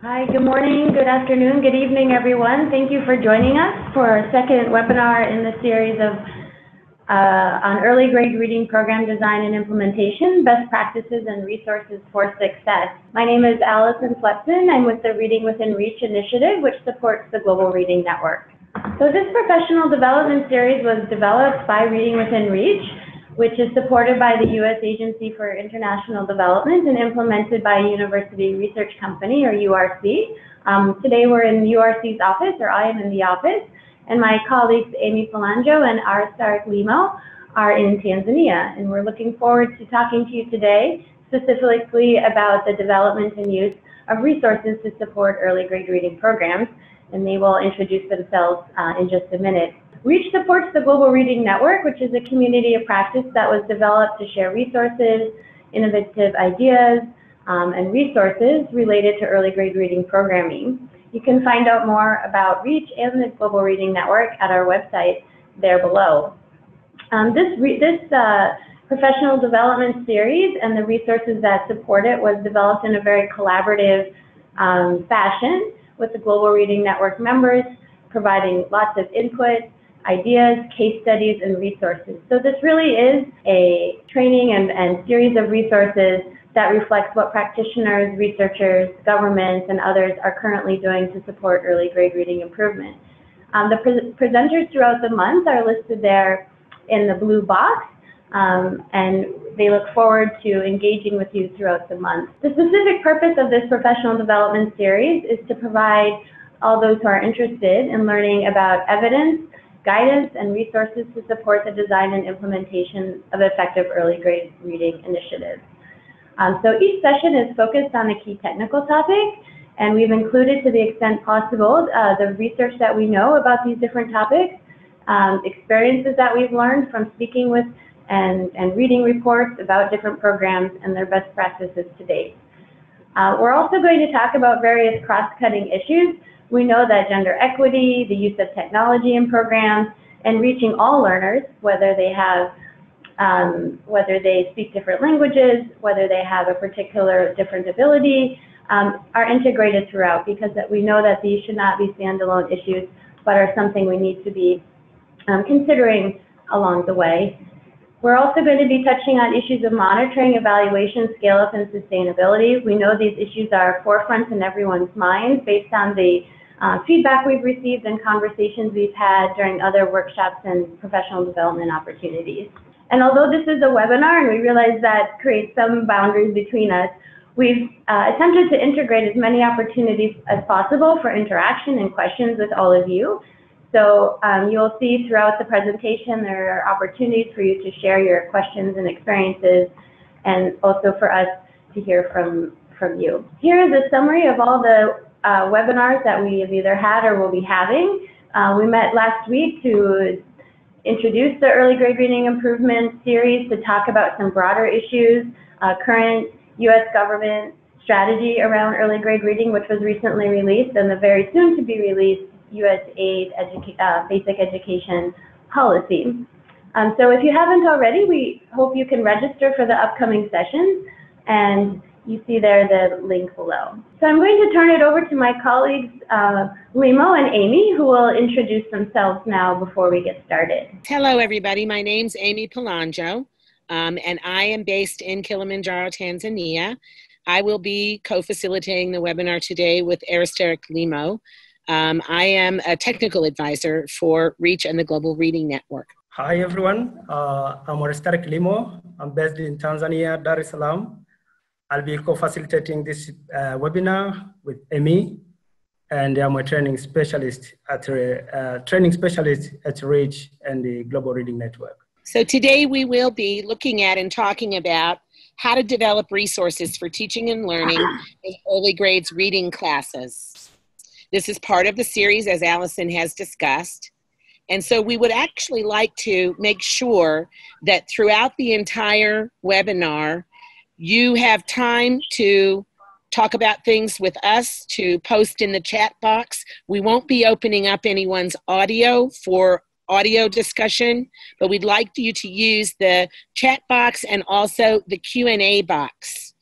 Hi, good morning, good afternoon, good evening, everyone. Thank you for joining us for our second webinar in the series of on early grade reading program design and implementation, best practices and resources for success. My name is Allison Flexen. I'm with the Reading Within Reach initiative, which supports the Global Reading Network. So this professional development series was developed by Reading Within Reach, which is supported by the U.S. Agency for International Development and implemented by a university research company, or URC. Today we're in URC's office, or I am in the office, and my colleagues Amy Polanjo and Aristark Limo are in Tanzania. And we're looking forward to talking to you today specifically about the development and use of resources to support early grade reading programs, and they will introduce themselves in just a minute. REACH supports the Global Reading Network, which is a community of practice that was developed to share resources, innovative ideas, and resources related to early grade reading programming. You can find out more about REACH and the Global Reading Network at our website there below. This professional development series and the resources that support it was developed in a very collaborative fashion with the Global Reading Network members, providing lots of input, ideas, case studies, and resources. So this really is a training and series of resources that reflects what practitioners, researchers, governments, and others are currently doing to support early grade reading improvement. The presenters throughout the month are listed there in the blue box, and they look forward to engaging with you throughout the month. The specific purpose of this professional development series is to provide all those who are interested in learning about evidence, guidance, and resources to support the design and implementation of effective early grade reading initiatives. So each session is focused on a key technical topic, and we've included, to the extent possible, the research that we know about these different topics, experiences that we've learned from speaking with and reading reports about different programs and their best practices to date. We're also going to talk about various cross-cutting issues. We know that gender equity, the use of technology in programs, and reaching all learners, whether they speak different languages, whether they have a particular different ability, are integrated throughout, because we know that these should not be standalone issues, but are something we need to be considering along the way. We're also going to be touching on issues of monitoring, evaluation, scale-up, and sustainability. We know these issues are forefront in everyone's minds based on the feedback we've received and conversations we've had during other workshops and professional development opportunities. And although this is a webinar and we realize that creates some boundaries between us, we've attempted to integrate as many opportunities as possible for interaction and questions with all of you. So you'll see throughout the presentation there are opportunities for you to share your questions and experiences, and also for us to hear from you. Here is a summary of all the webinars that we have either had or will be having. We met last week to introduce the early grade reading improvement series, to talk about some broader issues, current U.S. government strategy around early grade reading, which was recently released, and the very soon to be released USAID basic education policy. So if you haven't already, we hope you can register for the upcoming sessions, and you see there the link below. So I'm going to turn it over to my colleagues, Limo and Amy, who will introduce themselves now before we get started. Hello, everybody. My name's Amy Polanjo, and I am based in Kilimanjaro, Tanzania. I will be co-facilitating the webinar today with Aristark Limo. I am a technical advisor for REACH and the Global Reading Network. Hi, everyone. I'm Aristark Limo. I'm based in Tanzania, Dar es Salaam. I'll be co-facilitating this webinar with Amy, and I'm a training specialist at REACH and the Global Reading Network. So today we will be looking at and talking about how to develop resources for teaching and learning in early grades reading classes. This is part of the series, as Allison has discussed. And so we would actually like to make sure that throughout the entire webinar, you have time to talk about things with us, to post in the chat box. We won't be opening up anyone's audio for audio discussion, but we'd like you to use the chat box and also the Q&A box.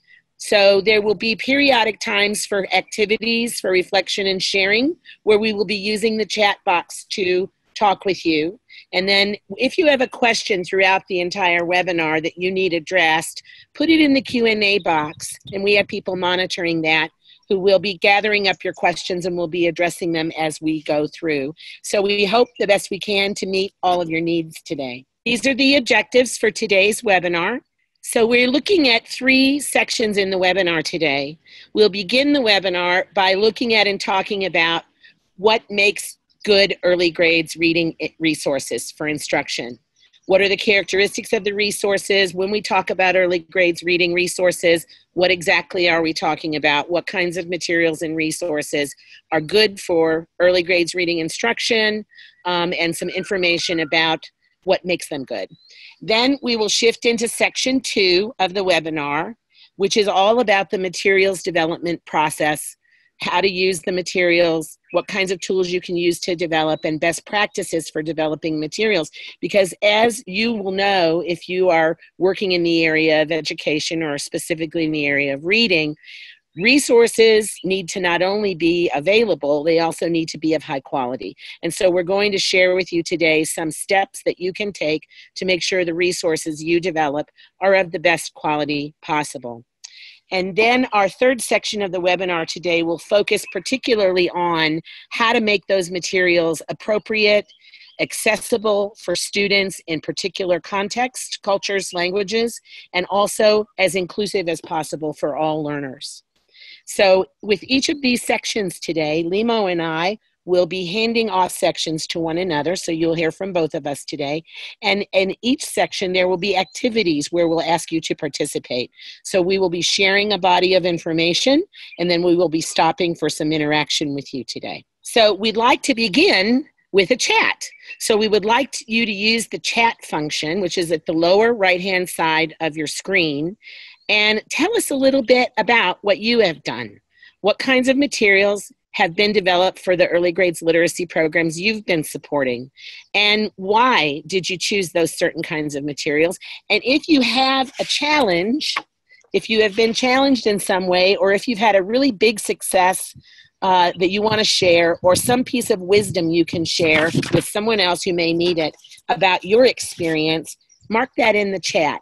So there will be periodic times for activities, for reflection and sharing, where we will be using the chat box to talk with you. And then if you have a question throughout the entire webinar that you need addressed, put it in the Q&A box, and we have people monitoring that who will be gathering up your questions and will be addressing them as we go through. So we hope the best we can to meet all of your needs today. These are the objectives for today's webinar. So we're looking at 3 sections in the webinar today. We'll begin the webinar by looking at and talking about what makes good early grades reading resources for instruction. What are the characteristics of the resources? When we talk about early grades reading resources, what exactly are we talking about? What kinds of materials and resources are good for early grades reading instruction, and some information about what makes them good. Then we will shift into section 2 of the webinar, which is all about the materials development process, how to use the materials, what kinds of tools you can use to develop, and best practices for developing materials. Because as you will know, if you are working in the area of education or specifically in the area of reading, resources need to not only be available, they also need to be of high quality. And so we're going to share with you today some steps that you can take to make sure the resources you develop are of the best quality possible. And then our 3rd section of the webinar today will focus particularly on how to make those materials appropriate, accessible for students in particular contexts, cultures, languages, and also as inclusive as possible for all learners. So with each of these sections today, Limo and I will be handing off sections to one another, so you'll hear from both of us today. And in each section, there will be activities where we'll ask you to participate. So we will be sharing a body of information, and then we will be stopping for some interaction with you today. So we'd like to begin with a chat. So we would like you to use the chat function, which is at the lower right-hand side of your screen, and tell us a little bit about what you have done. What kinds of materials have been developed for the early grades literacy programs you've been supporting, and why did you choose those certain kinds of materials? And if you have a challenge, if you have been challenged in some way, or if you've had a really big success that you want to share, or some piece of wisdom you can share with someone else who may need it about your experience, mark that in the chat.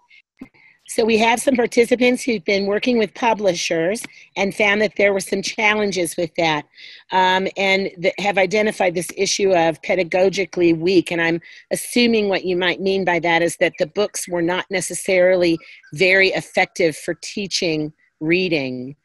So we have some participants who've been working with publishers and found that there were some challenges with that, and that have identified this issue of pedagogically weak. And I'm assuming what you might mean by that is that the books were not necessarily very effective for teaching reading.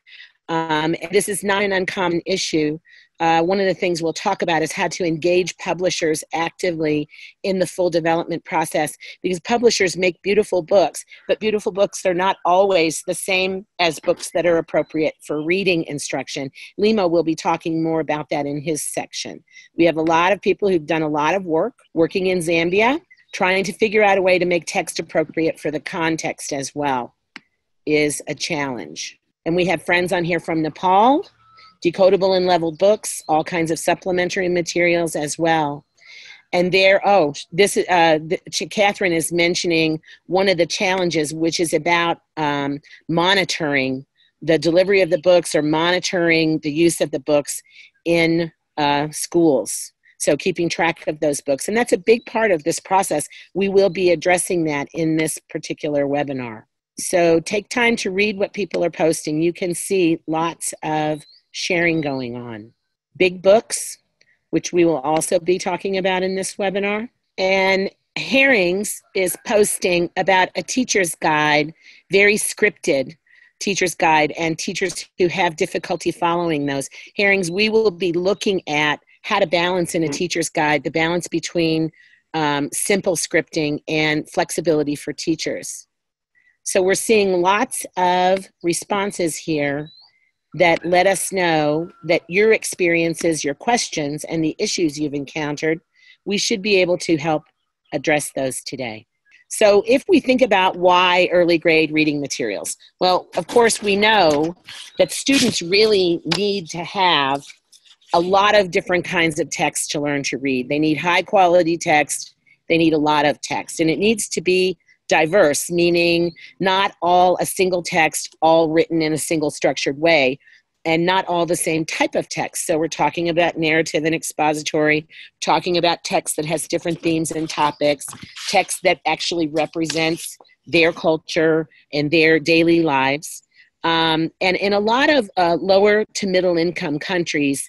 And this is not an uncommon issue. One of the things we'll talk about is how to engage publishers actively in the full development process, because publishers make beautiful books, but beautiful books are not always the same as books that are appropriate for reading instruction. Limo will be talking more about that in his section. We have a lot of people who've done a lot of work working in Zambia, trying to figure out a way to make text appropriate for the context as well is a challenge. And we have friends on here from Nepal, decodable and leveled books, all kinds of supplementary materials as well. And there, Catherine is mentioning one of the challenges, which is about monitoring the delivery of the books or monitoring the use of the books in schools. So keeping track of those books. And that's a big part of this process. We will be addressing that in this particular webinar. So take time to read what people are posting. You can see lots of sharing going on. Big books, which we will also be talking about in this webinar. And Herrings is posting about a teacher's guide, very scripted teacher's guide, and teachers who have difficulty following those. Herrings, we will be looking at how to balance in a teacher's guide, the balance between simple scripting and flexibility for teachers. So we're seeing lots of responses here that let us know that your experiences, your questions, and the issues you've encountered, we should be able to help address those today. So if we think about why early grade reading materials, well, of course, we know that students really need to have a lot of different kinds of text to learn to read. They need high quality text. They need a lot of text, and it needs to be diverse, meaning not all a single text, all written in a single structured way, and not all the same type of text. So we're talking about narrative and expository, talking about text that has different themes and topics, text that actually represents their culture and their daily lives. And in a lot of lower to middle income countries,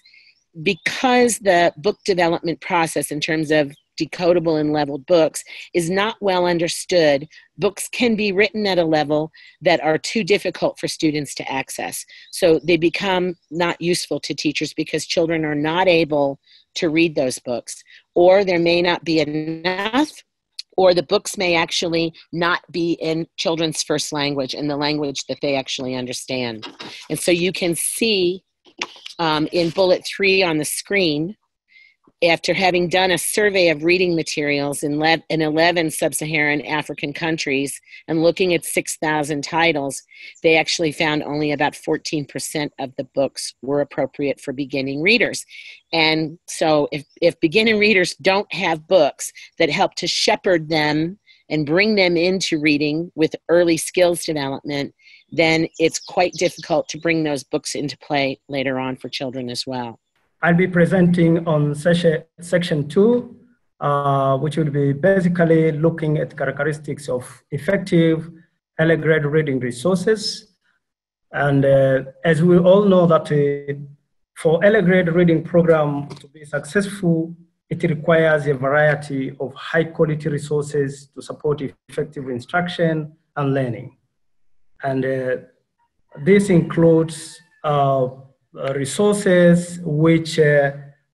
because the book development process in terms of decodable and leveled books is not well understood, books can be written at a level that are too difficult for students to access. So they become not useful to teachers because children are not able to read those books, or there may not be enough, or the books may actually not be in children's first language, in the language that they actually understand. And so you can see in bullet 3 on the screen, after having done a survey of reading materials in 11 sub-Saharan African countries and looking at 6,000 titles, they actually found only about 14% of the books were appropriate for beginning readers. And so if beginning readers don't have books that help to shepherd them and bring them into reading with early skills development, then it's quite difficult to bring those books into play later on for children as well. I'll be presenting on section 2, which will be basically looking at characteristics of effective early grade reading resources. And as we all know that for early grade reading program to be successful, it requires a variety of high quality resources to support effective instruction and learning. And this includes resources which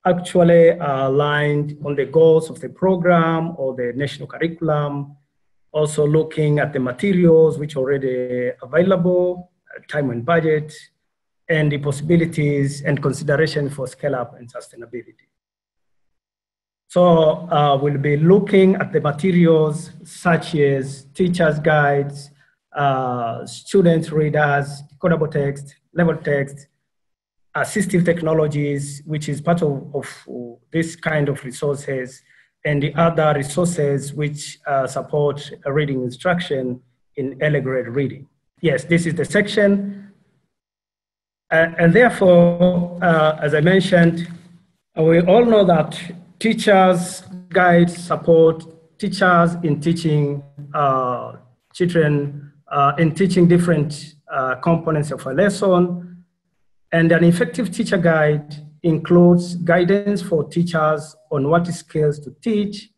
actually are aligned on the goals of the program or the national curriculum, also looking at the materials which are already available, time and budget, and the possibilities and consideration for scale up and sustainability. So we'll be looking at the materials such as teachers' guides, student readers, decodable text, level text, assistive technologies, which is part of this kind of resources, and the other resources which support reading instruction in early grade reading. Yes, this is the section. And therefore, as I mentioned, we all know that teachers' guides support teachers in teaching children, in teaching different components of a lesson. And an effective teacher guide includes guidance for teachers on what skills to teach,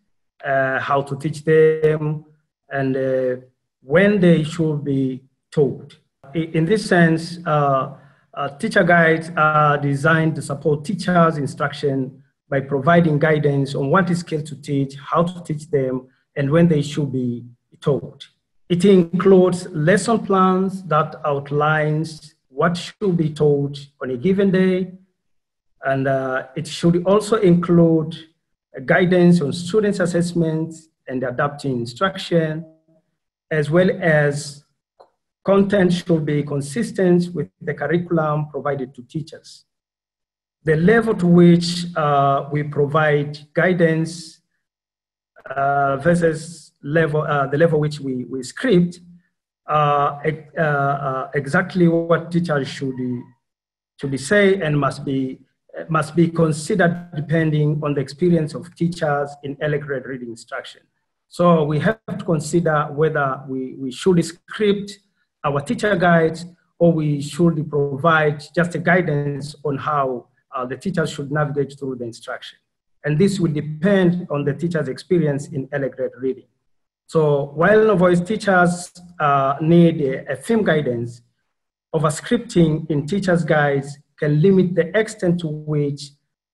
how to teach them, and when they should be taught. In this sense, teacher guides are designed to support teachers' instruction by providing guidance on what skills to teach, how to teach them, and when they should be taught. It includes lesson plans that outlines what should be taught on a given day. And it should also include guidance on students' assessments and adapting instruction, as well as content should be consistent with the curriculum provided to teachers. The level to which we provide guidance versus the level which we script, exactly what teachers should say and must be considered depending on the experience of teachers in early grade reading instruction. So we have to consider whether we should script our teacher guides or we should provide just a guidance on how the teachers should navigate through the instruction. And this will depend on the teacher's experience in early grade reading. So while no-voice teachers need a film guidance, overscripting in teachers' guides can limit the extent to which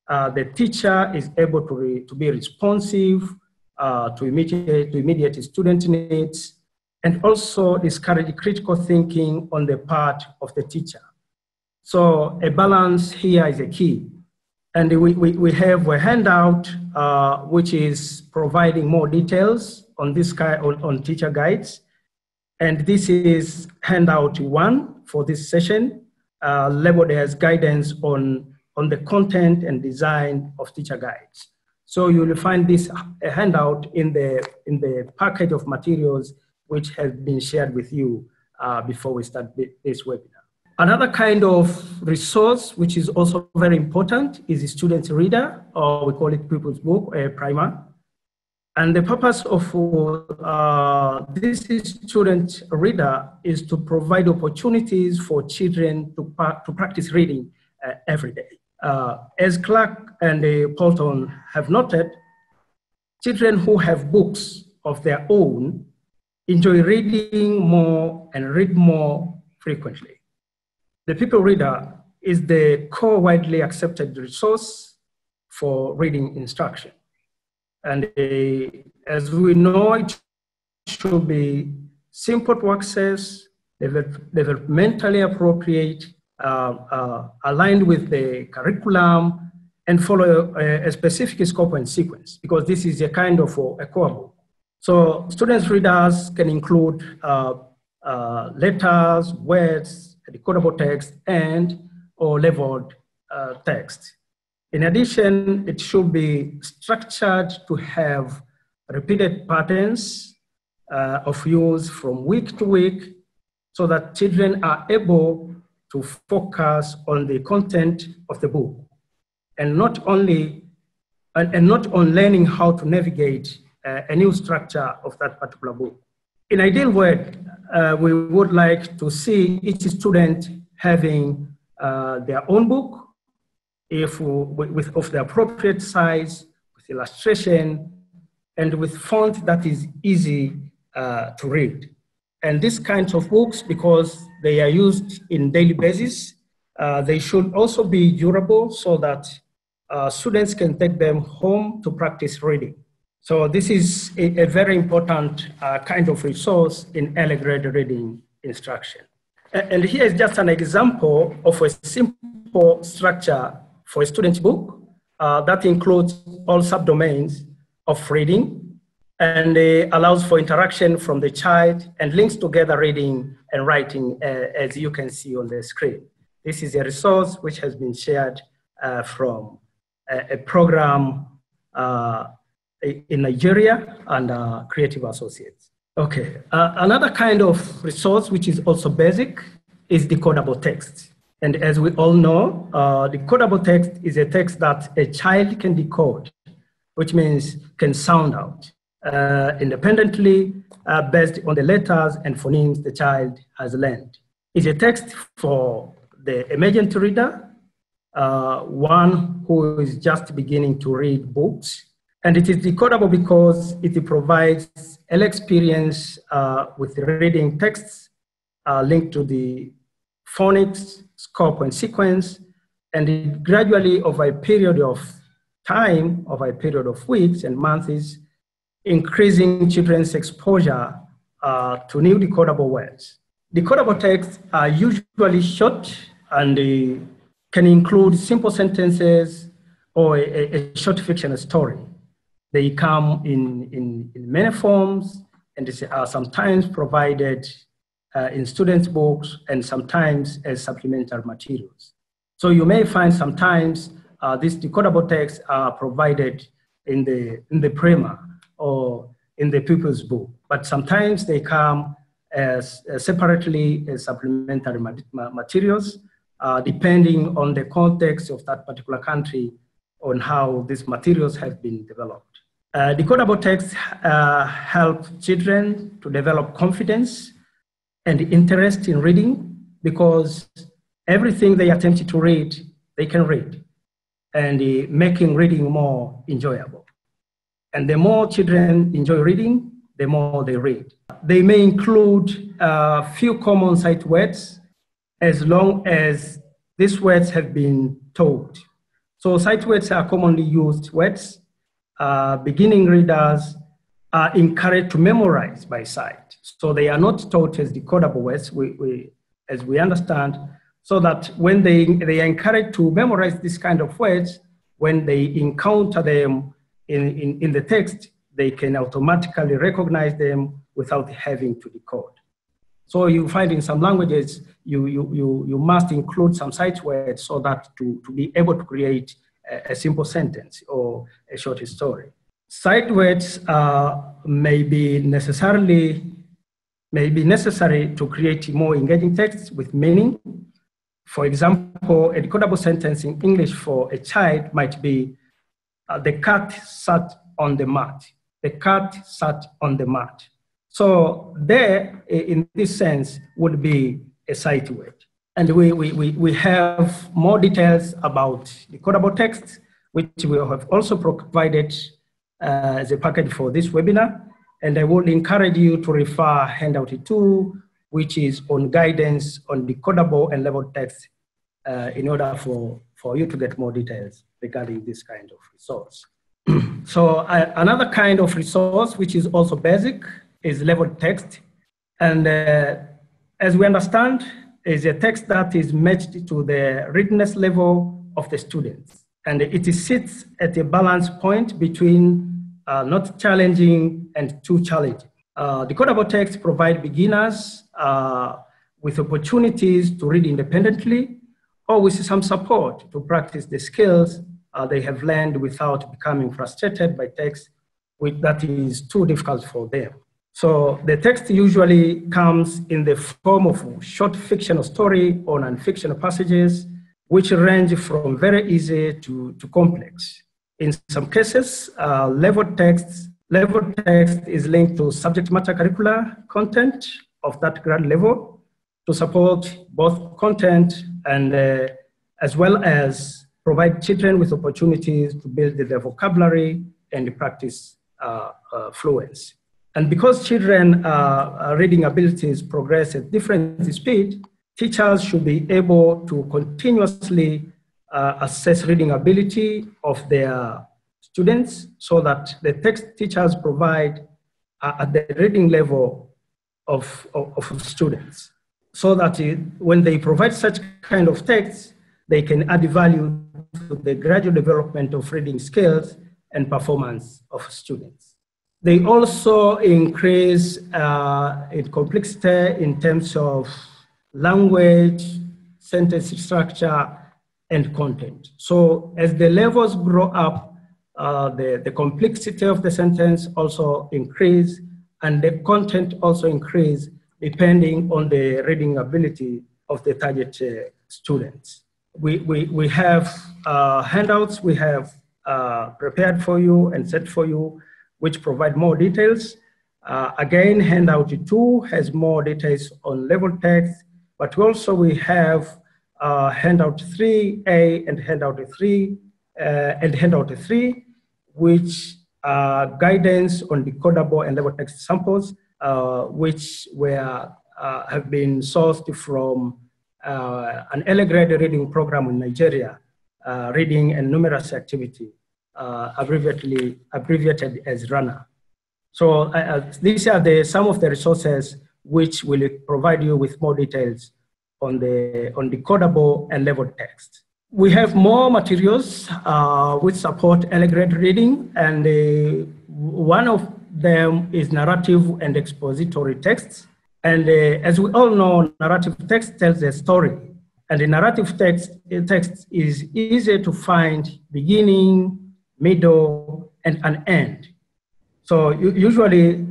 the teacher is able to be responsive to immediate student needs, and also discourage critical thinking on the part of the teacher. So a balance here is a key. And we have a handout which is providing more details on this on teacher guides. And this is handout 1 for this session, labeled as guidance on the content and design of teacher guides. So you will find this handout in the package of materials which has been shared with you before we start this webinar. Another kind of resource, which is also very important, is a student's reader, or we call it People's Book, a primer. And the purpose of this student reader is to provide opportunities for children to practice reading every day. As Clark and Paulton have noted, children who have books of their own enjoy reading more and read more frequently. The People Reader is the core widely accepted resource for reading instruction. And as we know, it should be simple to access, developmentally appropriate, aligned with the curriculum, and follow a specific scope and sequence, because this is a kind of a core book. So students' readers can include letters, words, decodable text, and or leveled text. In addition, it should be structured to have repeated patterns of use from week to week, so that children are able to focus on the content of the book, and not on learning how to navigate a new structure of that particular book. In ideal world, we would like to see each student having their own book, of the appropriate size, with illustration, and with font that is easy to read. And these kinds of books, because they are used in daily basis, they should also be durable, so that students can take them home to practice reading. So this is a very important kind of resource in early grade reading instruction. And here is just an example of a simple structure for a student's book that includes all subdomains of reading, and allows for interaction from the child and links together reading and writing, as you can see on the screen. This is a resource which has been shared from a program in Nigeria and Creative Associates. Okay, another kind of resource which is also basic is decodable text. And as we all know, decodable text is a text that a child can decode, which means can sound out independently based on the letters and phonemes the child has learned. It's a text for the emergent reader, one who is just beginning to read books. And it is decodable because it provides an experience with reading texts linked to the phonics, scope, and sequence, and it gradually, over a period of time, over a period of weeks and months, increasing children's exposure to new decodable words. Decodable texts are usually short and can include simple sentences or a short fiction story. They come in many forms, and they are sometimes provided in students' books and sometimes as supplementary materials. So you may find sometimes these decodable texts are provided in the primer or in the pupil's book, but sometimes they come as separately as supplementary materials, depending on the context of that particular country on how these materials have been developed. Decodable texts help children to develop confidence and interest in reading, because everything they attempt to read, they can read, and making reading more enjoyable. And the more children enjoy reading, the more they read. They may include a few common sight words, as long as these words have been taught. So sight words are commonly used words. Beginning readers are encouraged to memorize by sight. So they are not taught as decodable words, as we understand, so that when they are encouraged to memorize this kind of words, when they encounter them in the text, they can automatically recognize them without having to decode. So you find in some languages, you must include some sight words so that to be able to create a simple sentence or a short story. Sight words may be necessarily may be necessary to create more engaging texts with meaning. For example, a decodable sentence in English for a child might be, the cat sat on the mat. The cat sat on the mat. So there, in this sense, would be a sight word. And we have more details about decodable text, which we have also provided as a package for this webinar. And I would encourage you to refer Handout 2, which is on guidance on decodable and labeled text in order for you to get more details regarding this kind of resource. So another kind of resource, which is also basic, is labeled text. And as we understand, is a text that is matched to the readiness level of the students. And it sits at a balance point between not challenging and too challenging. Decodable text provide beginners with opportunities to read independently or with some support to practice the skills they have learned without becoming frustrated by text that is too difficult for them. So the text usually comes in the form of short fictional story or non-fictional passages, which range from very easy to complex. In some cases, labeled text is linked to subject matter curricular content of that grade level to support both content and as well as provide children with opportunities to build their vocabulary and practice fluency. And because children reading abilities progress at different speed, teachers should be able to continuously assess reading ability of their students so that the text teachers provide at the reading level of students. So that when they provide such kind of text, they can add value to the gradual development of reading skills and performance of students. They also increase in complexity in terms of language, sentence structure, and content. So as the levels grow up, the complexity of the sentence also increase, and the content also increase depending on the reading ability of the target students. We have handouts we have prepared for you and set for you, which provide more details. Again, Handout 2 has more details on labeled text, but also we have Handout 3A and Handout 3 which guidance on decodable and labeled text samples, which have been sourced from an Allegretto reading program in Nigeria, reading and numeracy activity, abbreviated as RANA. So these are some of the resources which will provide you with more details on decodable and labeled text. We have more materials which support Allegretto reading, and one of them is narrative and expository texts. And as we all know, narrative text tells a story, and the narrative text is easy to find beginning, middle, and an end. So usually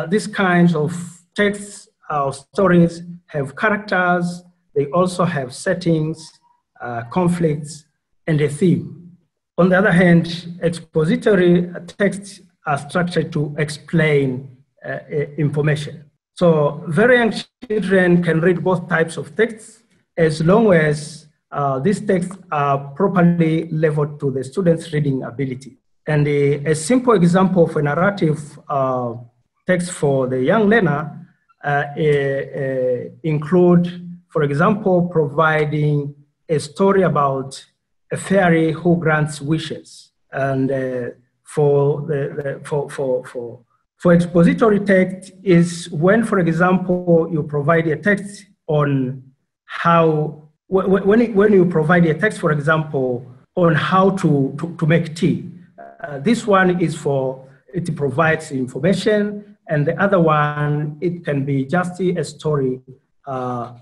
these kinds of texts or stories have characters, they also have settings, conflicts, and a theme. On the other hand, expository texts are structured to explain information. So very young children can read both types of texts as long as these texts are properly leveled to the student's reading ability. And a simple example of a narrative text for the young learner include, for example, providing a story about a fairy who grants wishes. And for expository text is when, for example, you provide a text on how, when you provide a text, for example, on how to make tea. This one is it provides information, and the other one, it can be just a story to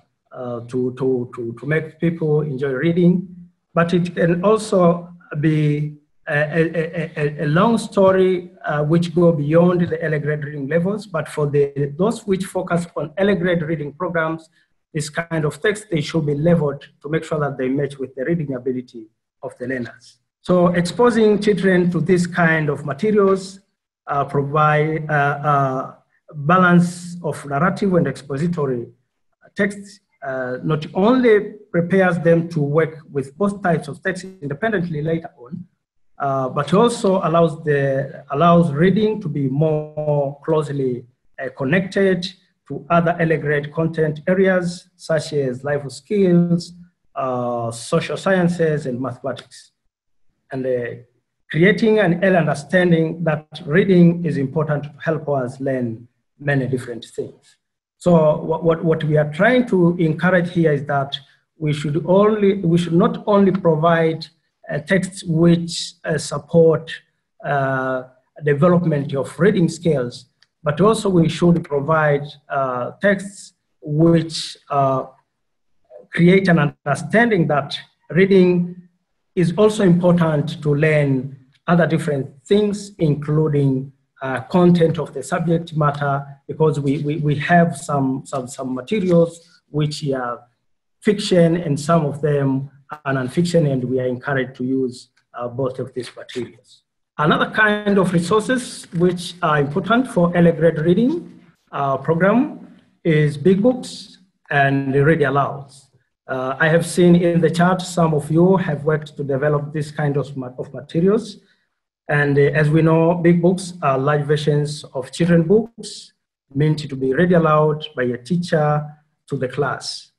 make people enjoy reading, but it can also be a long story which go beyond the early grade reading levels, but for those which focus on early grade reading programs, this kind of text, they should be leveled to make sure that they match with the reading ability of the learners. So exposing children to this kind of materials provide balance of narrative and expository text, not only prepares them to work with both types of text independently later on, but also allows reading to be more closely connected to other early grade content areas such as life skills, social sciences, and mathematics. And creating an early understanding that reading is important to help us learn many different things. So what we are trying to encourage here is that we should not only provide texts which support development of reading skills, but also we should provide texts which create an understanding that reading is also important to learn other different things, including content of the subject matter, because we have some materials which are fiction and some of them are nonfiction, and we are encouraged to use both of these materials. Another kind of resources which are important for early grade reading program is big books and read alouds. I have seen in the chat some of you have worked to develop this kind of materials. And as we know, big books are large versions of children's books meant to be read aloud by a teacher to the class.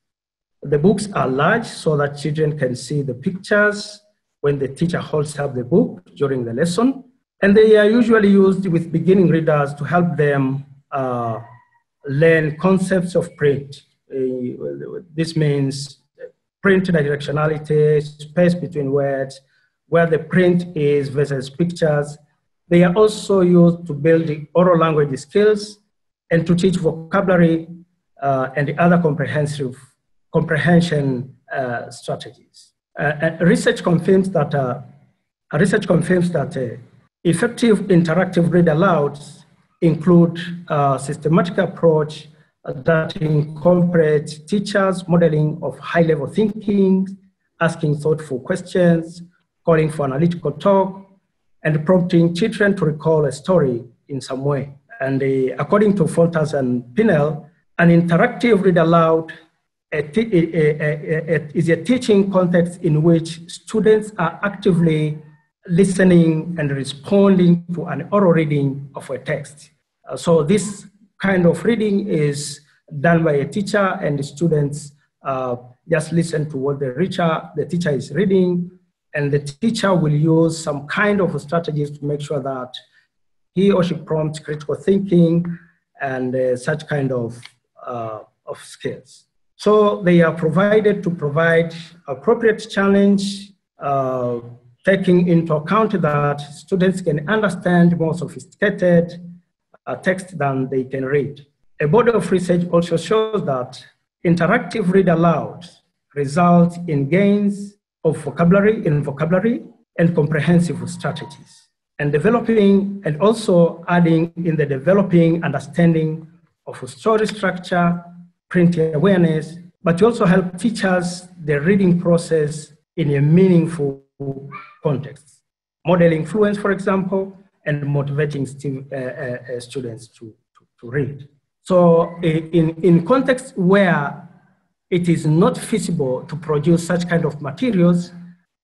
The books are large so that children can see the pictures when the teacher holds up the book during the lesson. And they are usually used with beginning readers to help them learn concepts of print. This means print directionality, space between words, where the print is versus pictures. They are also used to build the oral language skills and to teach vocabulary and the other comprehension strategies. Research confirms that effective interactive read alouds include a systematic approach that incorporates teachers' modeling of high-level thinking, asking thoughtful questions, calling for analytical talk, and prompting children to recall a story in some way. And according to Fontas and Pinel, an interactive read aloud is a teaching context in which students are actively listening and responding to an oral reading of a text. So this kind of reading is done by a teacher, and the students just listen to what the teacher is reading, and the teacher will use some kind of strategies to make sure that he or she prompts critical thinking and such kind of skills. So they are provided to provide appropriate challenge, taking into account that students can understand more sophisticated text than they can read. A body of research also shows that interactive read aloud results in gains of vocabulary and comprehensive strategies, and developing and also adding in the developing understanding of story structure, print awareness, but also help teachers the reading process in a meaningful context, modeling fluence, for example, and motivating students to read. So in contexts where it is not feasible to produce such kind of materials,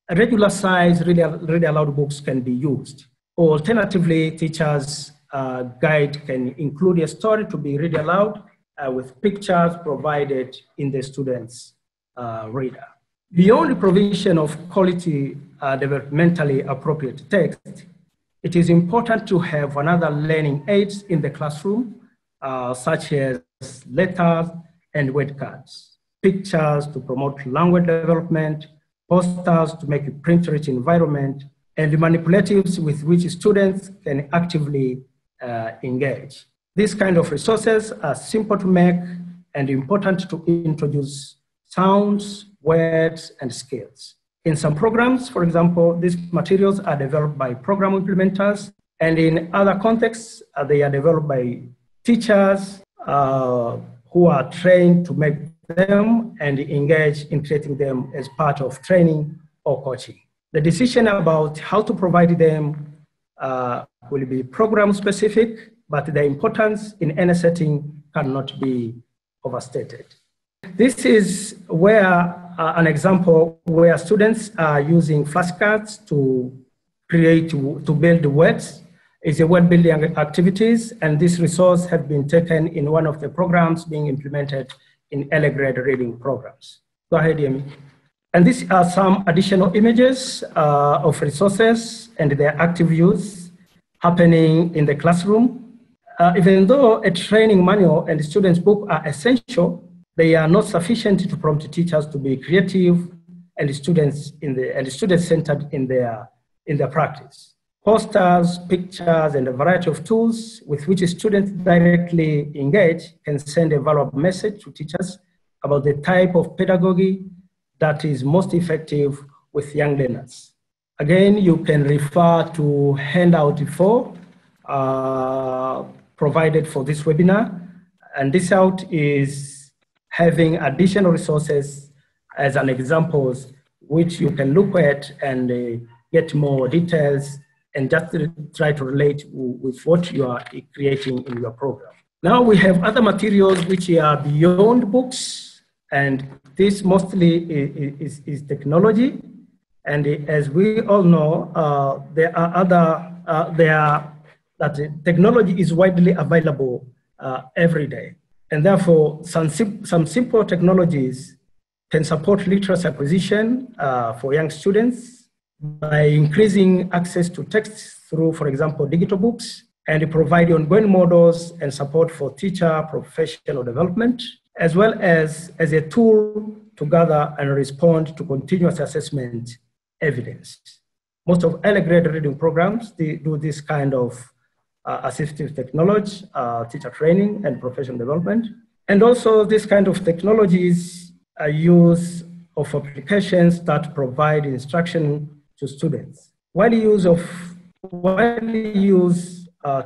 regular size read aloud books can be used. Alternatively, teachers' guide can include a story to be read aloud with pictures provided in the student's reader. Beyond the provision of quality developmentally appropriate text, it is important to have another learning aids in the classroom, such as letters and word cards, pictures to promote language development, posters to make a print-rich environment, and the manipulatives with which students can actively engage. These kind of resources are simple to make and important to introduce sounds, words, and skills. In some programs, for example, these materials are developed by program implementers, and in other contexts, they are developed by teachers who are trained to make them and engage in creating them as part of training or coaching. The decision about how to provide them will be program specific, but the importance in any setting cannot be overstated. This is where an example where students are using flashcards to build words. It's a word building activities, and this resource has been taken in one of the programs being implemented in Allegretto reading programs. Go ahead, Amy. And these are some additional images of resources and their active use happening in the classroom. Even though a training manual and students' book are essential, they are not sufficient to prompt teachers to be creative and student-centered in their practice. Posters, pictures, and a variety of tools with which students directly engage can send a valuable message to teachers about the type of pedagogy that is most effective with young learners. Again, you can refer to Handout 4 provided for this webinar, and this out is having additional resources as an examples which you can look at and get more details and just try to relate with what you are creating in your program. Now we have other materials which are beyond books, and this mostly is technology. And as we all know, technology is widely available every day. And therefore, some simple technologies can support literacy acquisition for young students by increasing access to texts through, for example, digital books, and provide ongoing models and support for teacher professional development, as well as a tool to gather and respond to continuous assessment evidence. Most of Allegretto reading programs, they do this kind of assistive technology, teacher training and professional development. And also this kind of technologies are use of applications that provide instruction to students. While use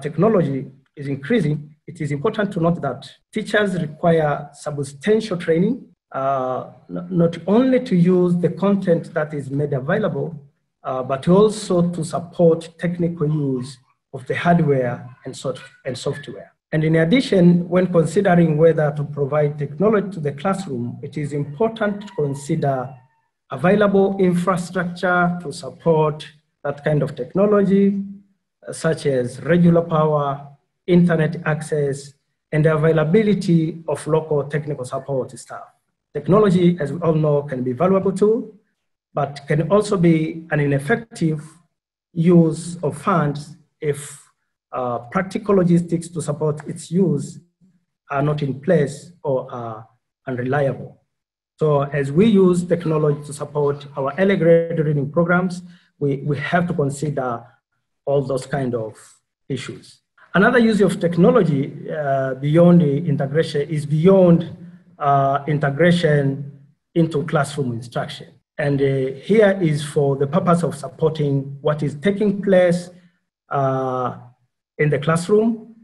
technology is increasing, it is important to note that teachers require substantial training, not only to use the content that is made available, but also to support technical use of the hardware and software. And in addition, when considering whether to provide technology to the classroom, it is important to consider available infrastructure to support that kind of technology, such as regular power, internet access, and the availability of local technical support staff. Technology, as we all know, can be a valuable tool, but can also be an ineffective use of funds if practical logistics to support its use are not in place or are unreliable. So as we use technology to support our Allegretto reading programs, we have to consider all those kind of issues. Another use of technology beyond the integration is beyond integration into classroom instruction. And here is for the purpose of supporting what is taking place in the classroom.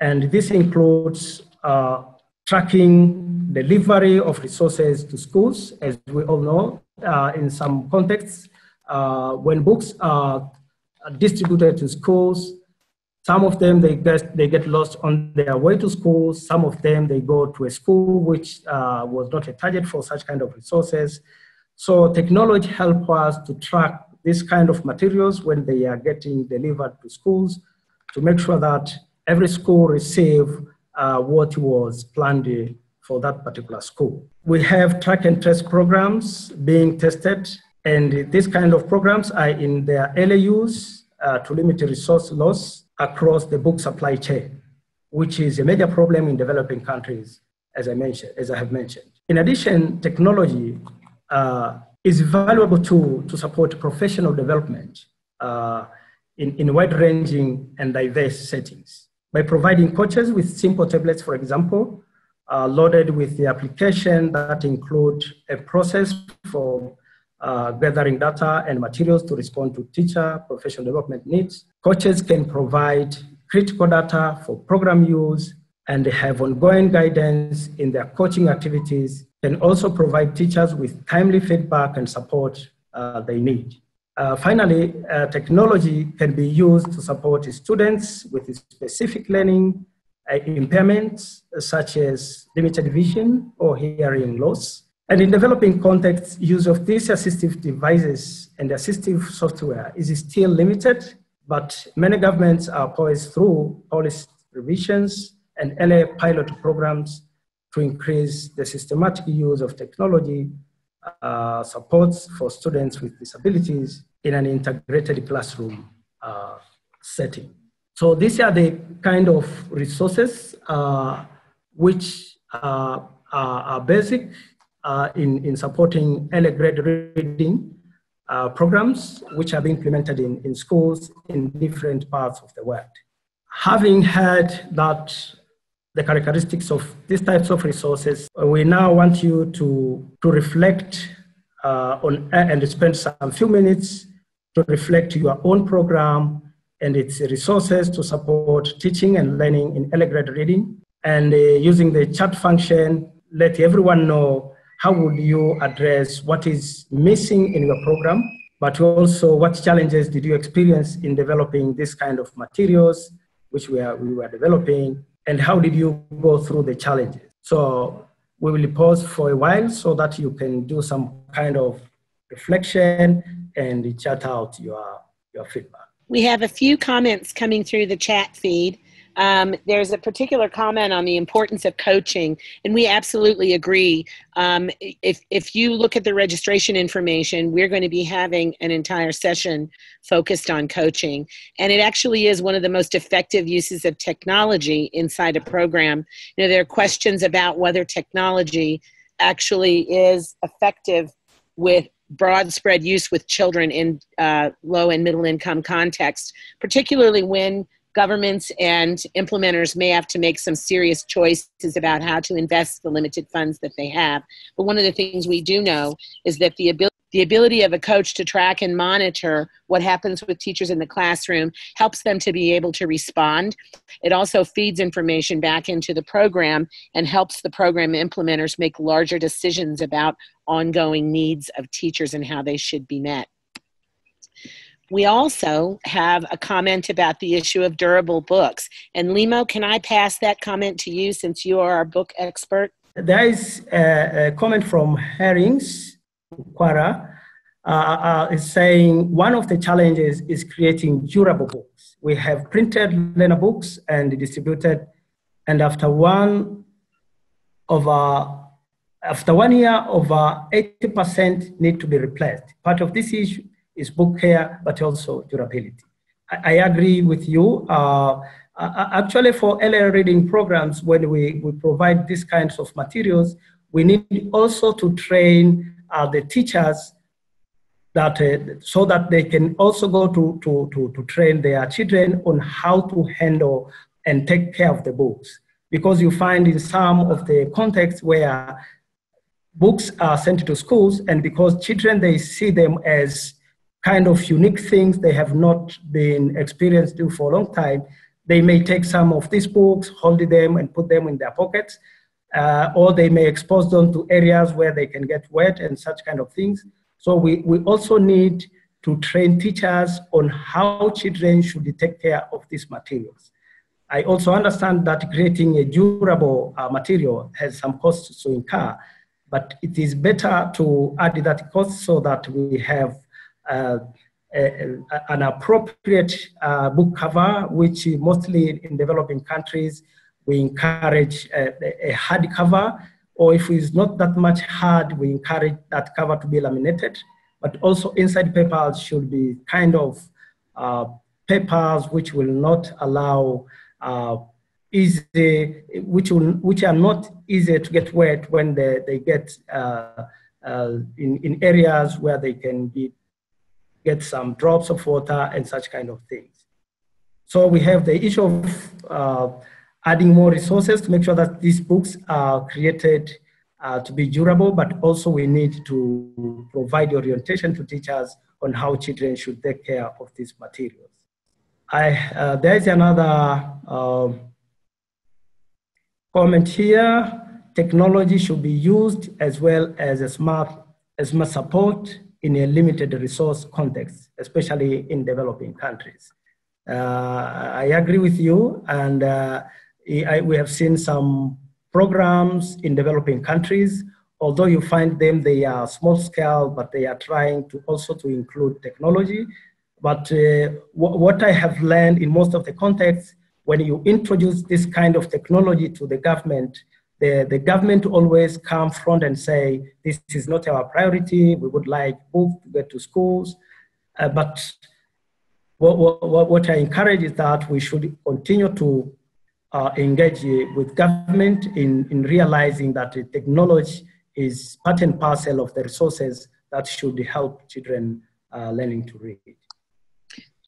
And this includes tracking delivery of resources to schools. As we all know, in some contexts, when books are distributed to schools, some of them, they get lost on their way to school. Some of them, they go to a school which was not a target for such kind of resources. So technology helps us to track this kind of materials when they are getting delivered to schools to make sure that every school receives what was planned for that particular school. We have track and trace programs being tested, and these kind of programs are in their early use to limit resource loss across the book supply chain, which is a major problem in developing countries, as I have mentioned. In addition, technology is a valuable tool to support professional development in wide-ranging and diverse settings. By providing coaches with simple tablets, for example, loaded with the application that include a process for gathering data and materials to respond to teacher professional development needs. Coaches can provide critical data for program use and have ongoing guidance in their coaching activities, can also provide teachers with timely feedback and support they need. Finally, technology can be used to support students with specific learning impairments, such as limited vision or hearing loss. And in developing contexts, use of these assistive devices and assistive software is still limited, but many governments are poised through policy revisions and early pilot programs to increase the systematic use of technology supports for students with disabilities in an integrated classroom setting. So these are the kind of resources which are basic in supporting early grade reading programs which are being implemented in schools in different parts of the world. Having heard that the characteristics of these types of resources, we now want you to reflect on and spend some few minutes to reflect your own program and its resources to support teaching and learning in early grade reading. And using the chat function, let everyone know how would you address what is missing in your program, but also what challenges did you experience in developing this kind of materials which we were developing, and how did you go through the challenges? So we will pause for a while so that you can do some kind of reflection and chat out your feedback. We have a few comments coming through the chat feed. There's a particular comment on the importance of coaching, and we absolutely agree. If you look at the registration information, we're going to be having an entire session focused on coaching, and it actually is one of the most effective uses of technology inside a program. You know, there are questions about whether technology actually is effective with broad spread use with children in low and middle income contexts, particularly when governments and implementers may have to make some serious choices about how to invest the limited funds that they have. But one of the things we do know is that the ability of a coach to track and monitor what happens with teachers in the classroom helps them to be able to respond. It also feeds information back into the program and helps the program implementers make larger decisions about ongoing needs of teachers and how they should be met. We also have a comment about the issue of durable books. And Limo, can I pass that comment to you since you are our book expert? There is a comment from Herrings, Kwara, is saying one of the challenges is creating durable books. We have printed learner books and distributed, and after 1 year, over 80% need to be replaced. Part of this issue is book care, but also durability. I agree with you. Actually, for early reading programs, when we provide these kinds of materials, we need also to train the teachers that so that they can also go to train their children on how to handle and take care of the books. Because you find in some of the contexts where books are sent to schools, and because children, they see them as kind of unique things they have not been experienced to for a long time, they may take some of these books, hold them and put them in their pockets, or they may expose them to areas where they can get wet and such kind of things. So we also need to train teachers on how children should take care of these materials. I also understand that creating a durable material has some costs to incur, but it is better to add that cost so that we have an appropriate book cover, which mostly in developing countries, we encourage a hard cover, or if it's not that much hard, we encourage that cover to be laminated, but also inside papers should be kind of papers which will not allow which are not easy to get wet when they get in areas where they can get some drops of water and such kind of things. So we have the issue of adding more resources to make sure that these books are created to be durable, but also we need to provide orientation to teachers on how children should take care of these materials. There is another comment here. Technology should be used as well as a smart support in a limited resource context, especially in developing countries. I agree with you, and we have seen some programs in developing countries. Although you find them, they are small scale, but they are trying to also to include technology. But what I have learned in most of the contexts, when you introduce this kind of technology to the government always come front and say, this is not our priority, we would like books to get to schools. But what I encourage is that we should continue to engage with government in realizing that the technology is part and parcel of the resources that should help children learning to read.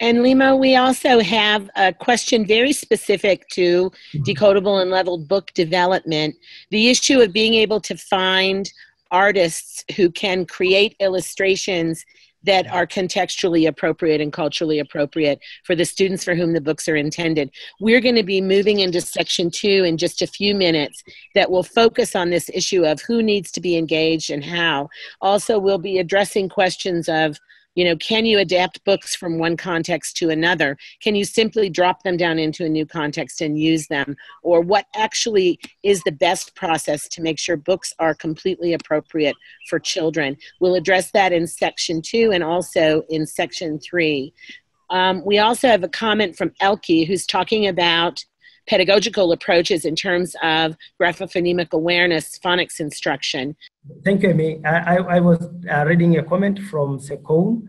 And Limo, we also have a question very specific to decodable and leveled book development. The issue of being able to find artists who can create illustrations that are contextually appropriate and culturally appropriate for the students for whom the books are intended. We're going to be moving into section 2 in just a few minutes that will focus on this issue of who needs to be engaged and how. Also, we'll be addressing questions of, you know, can you adapt books from one context to another? Can you simply drop them down into a new context and use them? Or what actually is the best process to make sure books are completely appropriate for children? We'll address that in section 2 and also in section 3. We also have a comment from Elke who's talking about pedagogical approaches in terms of graphophonemic awareness, phonics instruction. Thank you, Amy. I was reading a comment from Sekon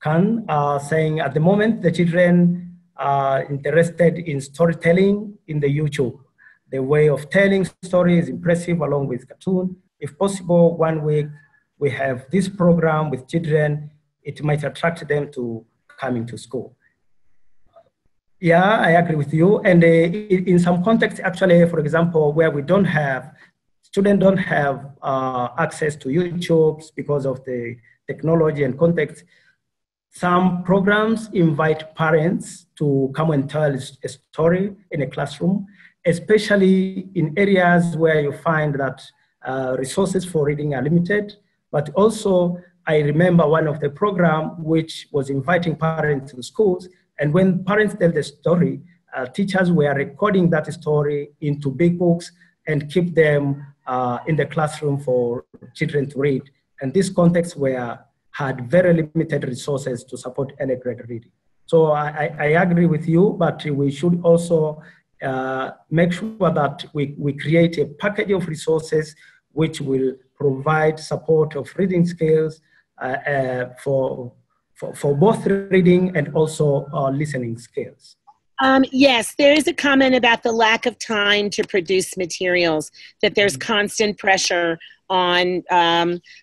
Khan saying at the moment the children are interested in storytelling in the YouTube. The way of telling stories is impressive along with cartoon. If possible, 1 week we have this program with children, it might attract them to coming to school. Yeah, I agree with you. And in some contexts, actually, for example, where students don't have access to YouTube because of the technology and context, some programs invite parents to come and tell a story in a classroom, especially in areas where you find that resources for reading are limited. But also, I remember one of the programs which was inviting parents to schools. And when parents tell the story, teachers were recording that story into big books and keep them in the classroom for children to read. And these contexts had very limited resources to support any grade reading. So I agree with you, but we should also make sure that we create a package of resources which will provide support of reading skills for both reading and also listening skills. Yes, there is a comment about the lack of time to produce materials, that there's constant pressure on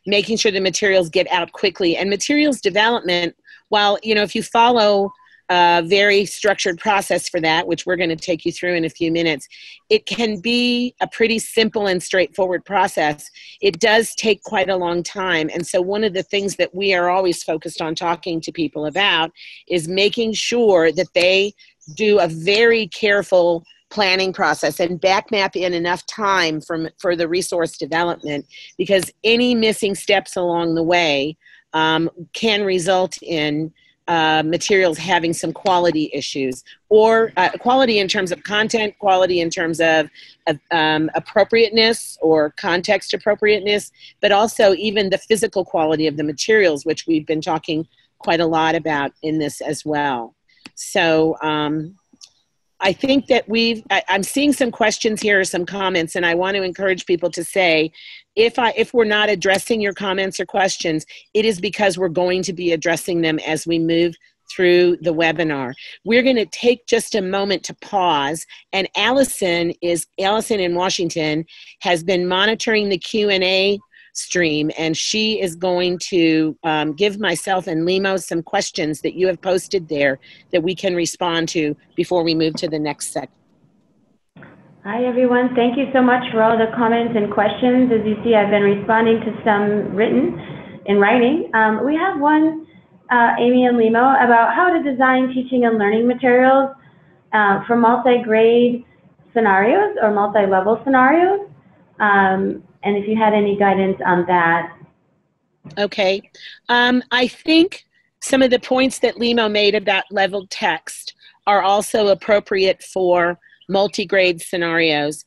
making sure the materials get out quickly. And materials development, while, you know, if you follow a very structured process for that, which we're going to take you through in a few minutes, it can be a pretty simple and straightforward process. It does take quite a long time. And so one of the things that we are always focused on talking to people about is making sure that they do a very careful planning process and back map in enough time for the resource development, because any missing steps along the way can result in materials having some quality issues, or quality in terms of content, quality in terms of appropriateness or context appropriateness, but also even the physical quality of the materials, which we've been talking quite a lot about in this as well. So I think that I'm seeing some questions here or some comments, and I want to encourage people to say, if we're not addressing your comments or questions, it is because we're going to be addressing them as we move through the webinar. We're going to take just a moment to pause, and Allison in Washington has been monitoring the Q&A stream, and she is going to give myself and Limo some questions that you have posted there that we can respond to before we move to the next section. Hi, everyone. Thank you so much for all the comments and questions. As you see, I've been responding to some in writing. We have one, Amy and Limo, about how to design teaching and learning materials for multi-grade scenarios or multi-level scenarios. And if you had any guidance on that. Okay. I think some of the points that Limo made about leveled text are also appropriate for multi-grade scenarios.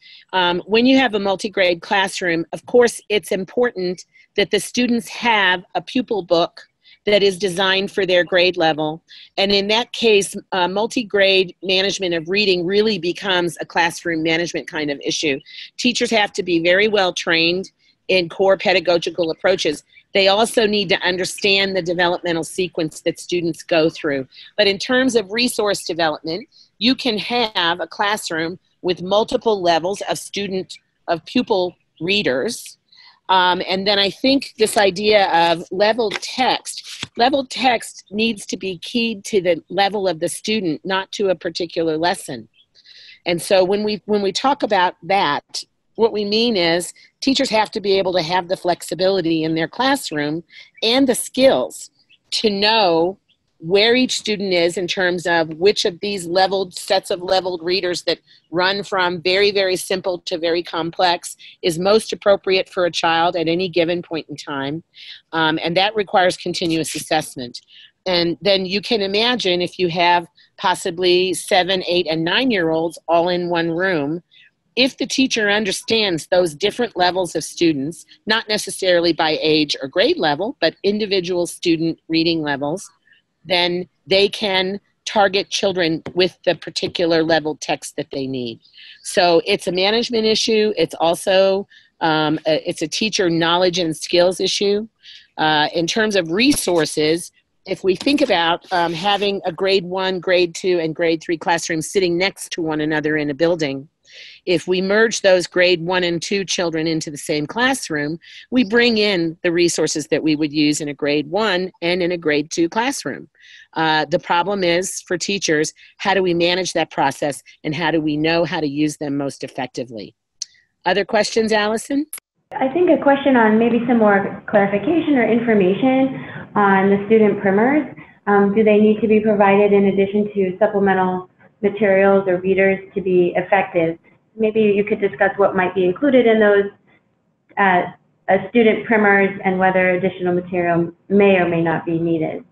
When you have a multi-grade classroom, of course, it's important that the students have a pupil book that is designed for their grade level. And in that case, multi-grade management of reading really becomes a classroom management kind of issue. Teachers have to be very well trained in core pedagogical approaches. They also need to understand the developmental sequence that students go through. But in terms of resource development, you can have a classroom with multiple levels of pupil readers. And then I think this idea of leveled text needs to be keyed to the level of the student, not to a particular lesson. And so when we talk about that, what we mean is teachers have to be able to have the flexibility in their classroom and the skills to know where each student is in terms of which of these sets of leveled readers that run from very, very simple to very complex is most appropriate for a child at any given point in time. And that requires continuous assessment. And then you can imagine if you have possibly 7, 8, and 9-year-olds all in one room, if the teacher understands those different levels of students, not necessarily by age or grade level, but individual student reading levels, then they can target children with the particular level text that they need. So it's a management issue. It's also, it's a teacher knowledge and skills issue. In terms of resources, if we think about having a grade 1, grade 2, and grade 3 classrooms sitting next to one another in a building, if we merge those grade 1 and 2 children into the same classroom, we bring in the resources that we would use in a grade 1 and in a grade 2 classroom. The problem is for teachers, how do we manage that process and how do we know how to use them most effectively? Other questions, Allison? I think a question on maybe some more clarification or information on the student primers. Do they need to be provided in addition to supplemental materials or readers to be effective? Maybe you could discuss what might be included in those student primers and whether additional material may or may not be needed.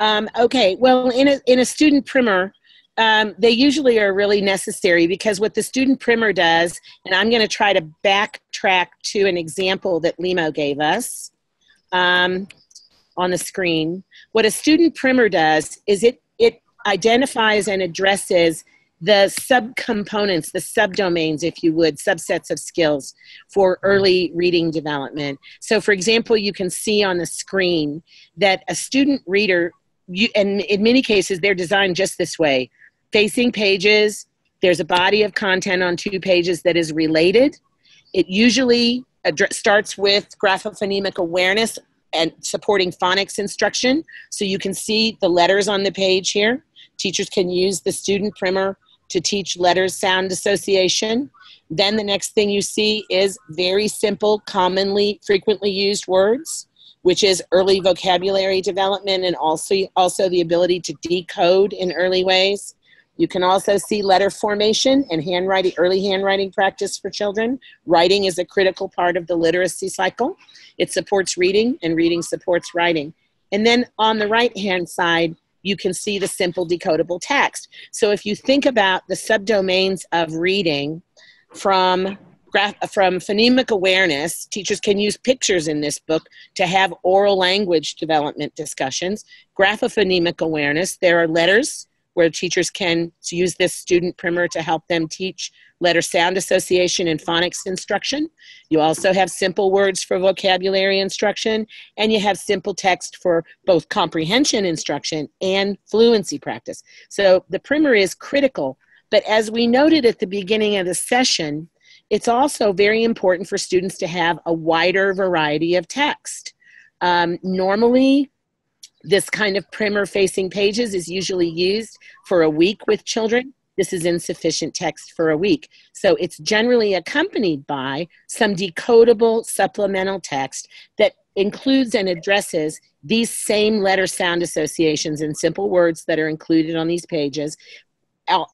Okay, well, in a student primer, they usually are really necessary because what the student primer does, and I'm going to try to backtrack to an example that Limo gave us on the screen. What a student primer does is it identifies and addresses the subcomponents, the subdomains, if you would, subsets of skills for early reading development. So for example, you can see on the screen that a student reader, and in many cases, they're designed just this way. Facing pages, there's a body of content on 2 pages that is related. It usually starts with graphophonemic awareness and supporting phonics instruction. So you can see the letters on the page here. Teachers can use the student primer to teach letters sound association. Then the next thing you see is very simple, frequently used words, which is early vocabulary development and also the ability to decode in early ways. You can also see letter formation and early handwriting practice for children. Writing is a critical part of the literacy cycle. It supports reading, and reading supports writing. And then on the right-hand side, you can see the simple decodable text. So if you think about the subdomains of reading from phonemic awareness, teachers can use pictures in this book to have oral language development discussions. Graphophonemic awareness, there are letters where teachers can use this student primer to help them teach letter sound association and phonics instruction. You also have simple words for vocabulary instruction, and you have simple text for both comprehension instruction and fluency practice. So the primer is critical, but as we noted at the beginning of the session, it's also very important for students to have a wider variety of text. Normally, this kind of primer facing pages is usually used for a week with children. this is insufficient text for a week. So it's generally accompanied by some decodable supplemental text that includes and addresses these same letter sound associations and simple words that are included on these pages.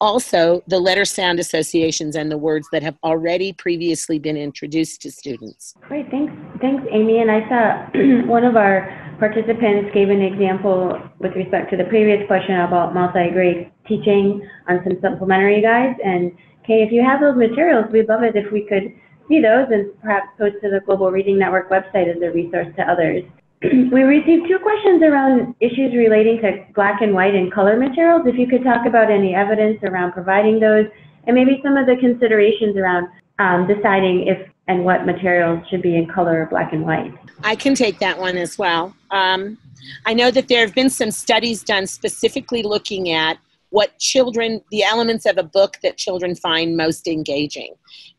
Also, the letter sound associations and the words that have already previously been introduced to students. Great, thanks, Amy. And I saw one of our participants gave an example with respect to the previous question about multi-grade teaching on some supplementary guides. And Kay, if you have those materials, we'd love it if we could see those and perhaps post to the Global Reading Network website as a resource to others. We received 2 questions around issues relating to black and white and color materials. If you could talk about any evidence around providing those, and maybe some of the considerations around deciding if and what materials should be in color or black and white. I can take that one as well. I know that there have been some studies done specifically looking at what children, the elements of a book that children find most engaging.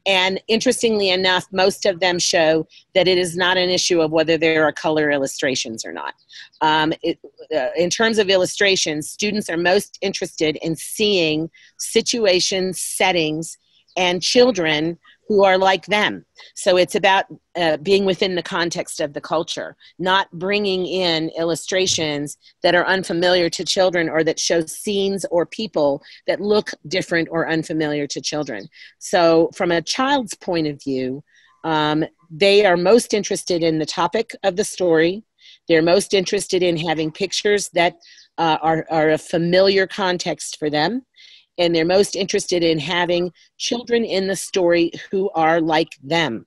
And interestingly enough, most of them show that it is not an issue of whether there are color illustrations or not. In terms of illustrations, students are most interested in seeing situations, settings, and children who are like them. So it's about being within the context of the culture, not bringing in illustrations that are unfamiliar to children or that show scenes or people that look different or unfamiliar to children. So from a child's point of view, they are most interested in the topic of the story. They're most interested in having pictures that are a familiar context for them. And they're most interested in having children in the story who are like them.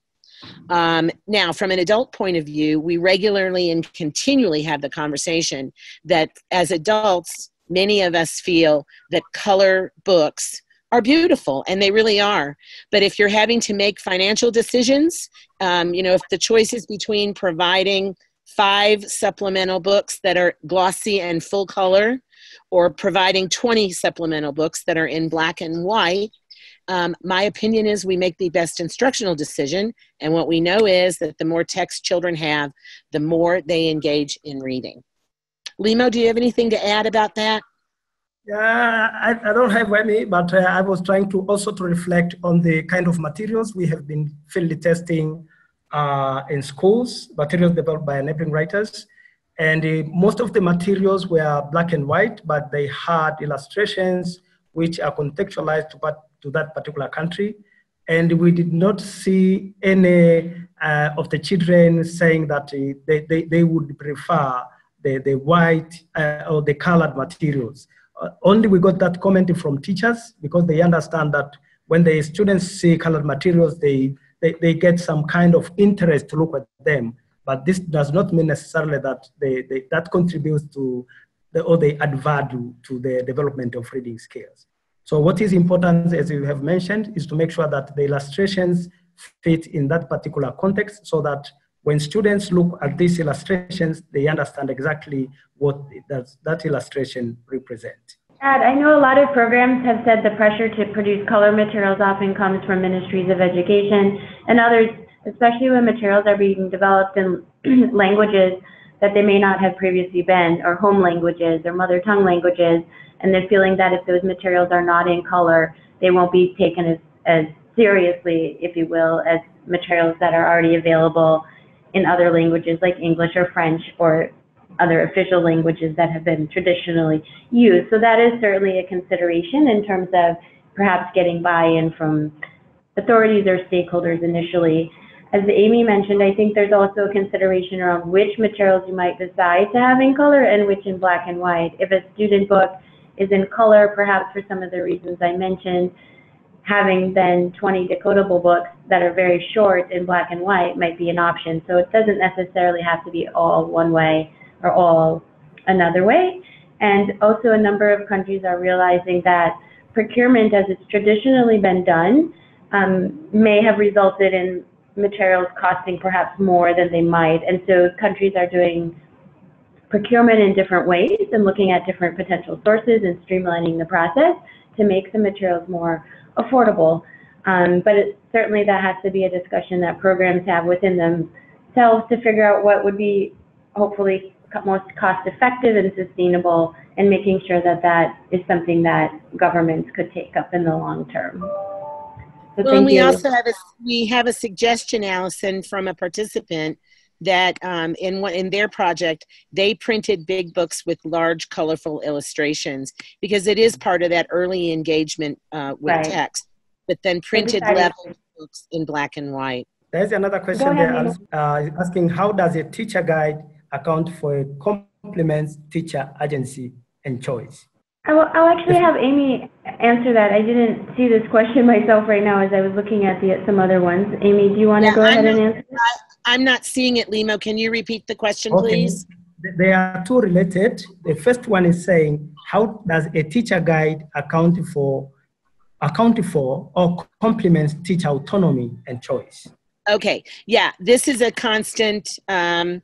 Now, from an adult point of view, we regularly and continually have the conversation that as adults, many of us feel that color books are beautiful, and they really are. But if you're having to make financial decisions, if the choice is between providing 5 supplemental books that are glossy and full color, or providing 20 supplemental books that are in black and white, my opinion is we make the best instructional decision. And what we know is that the more text children have, the more they engage in reading. Limo, do you have anything to add about that? Yeah, I don't have any, but I was trying to also to reflect on the kind of materials we have been field testing in schools, materials developed by enabling writers. And most of the materials were black and white, but they had illustrations which are contextualized to that particular country. And we did not see any of the children saying that they would prefer the white or the colored materials. Only we got that comment from teachers because they understand that when the students see colored materials, they get some kind of interest to look at them. But this does not mean necessarily that that contributes to they add value to the development of reading skills. So what is important, as you have mentioned, is to make sure that the illustrations fit in that particular context so that when students look at these illustrations, they understand exactly what that illustration represents. I know a lot of programs have said the pressure to produce color materials often comes from ministries of education and others, especially when materials are being developed in languages that they may not have previously been, or home languages or mother tongue languages, and they're feeling that if those materials are not in color, they won't be taken as seriously, if you will, as materials that are already available in other languages like English or French or other official languages that have been traditionally used. So that is certainly a consideration in terms of perhaps getting buy-in from authorities or stakeholders initially. As Amy mentioned, I think there's also a consideration around which materials you might decide to have in color and which in black and white. If a student book is in color, perhaps for some of the reasons I mentioned, having then 20 decodable books that are very short in black and white might be an option. So it doesn't necessarily have to be all one way or all another way. And also a number of countries are realizing that procurement, as it's traditionally been done, may have resulted in materials costing perhaps more than they might. And so countries are doing procurement in different ways and looking at different potential sources and streamlining the process to make the materials more affordable. But certainly that has to be a discussion that programs have within themselves to figure out what would be hopefully most cost effective and sustainable and making sure that that is something that governments could take up in the long term. So Well, and we you. also have a suggestion, Allison, from a participant that in their project, they printed big books with large, colorful illustrations because it is part of that early engagement with text, but then printed level books in black and white. There's another question there asking, how does a teacher guide account for a complements teacher agency and choice? I'll actually have Amy answer that. I didn't see this question myself right now as I was looking at some other ones. Amy, do you want to go ahead and answer? I'm not seeing it, Limo. Can you repeat the question, please? They are two related. The first one is saying, how does a teacher guide account for or complements teacher autonomy and choice? Okay, yeah, this is a constant kind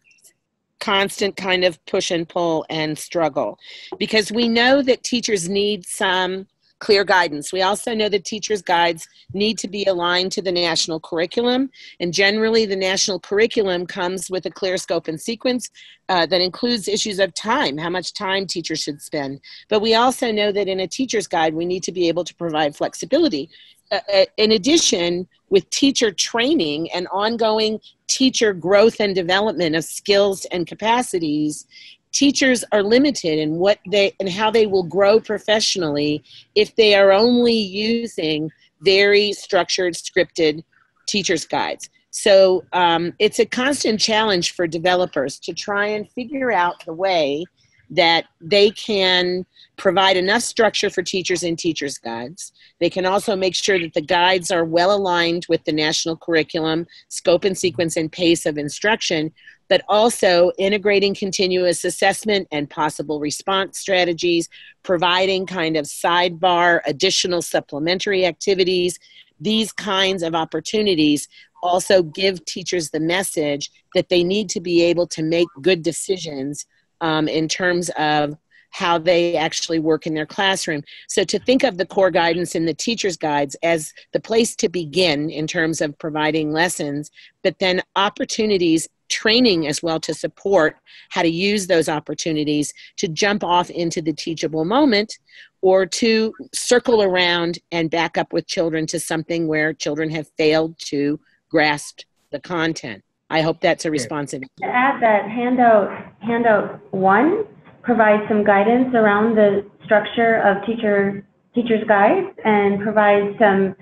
of push and pull and struggle, because we know that teachers need some clear guidance. We also know that teachers' guides need to be aligned to the national curriculum, and generally the national curriculum comes with a clear scope and sequence that includes issues of time, how much time teachers should spend. But we also know that in a teacher's guide, we need to be able to provide flexibility. In addition, with teacher training and ongoing teacher growth and development of skills and capacities, teachers are limited in how they will grow professionally if they are only using very structured, scripted teacher's guides. So it's a constant challenge for developers to try and figure out the way that they can provide enough structure for teachers in teachers' guides. They can also make sure that the guides are well aligned with the national curriculum, scope and sequence and pace of instruction, but also integrating continuous assessment and possible response strategies, providing kind of sidebar, additional supplementary activities. These kinds of opportunities also give teachers the message that they need to be able to make good decisions in terms of how they actually work in their classroom. So to think of the core guidance in the teacher's guides as the place to begin in terms of providing lessons, but then opportunities, training as well to support how to use those opportunities to jump off into the teachable moment or to circle around and back up with children to something where children have failed to grasp the content. I hope that's a responsive. To add that handout 1 provides some guidance around the structure of teacher's guides and provides some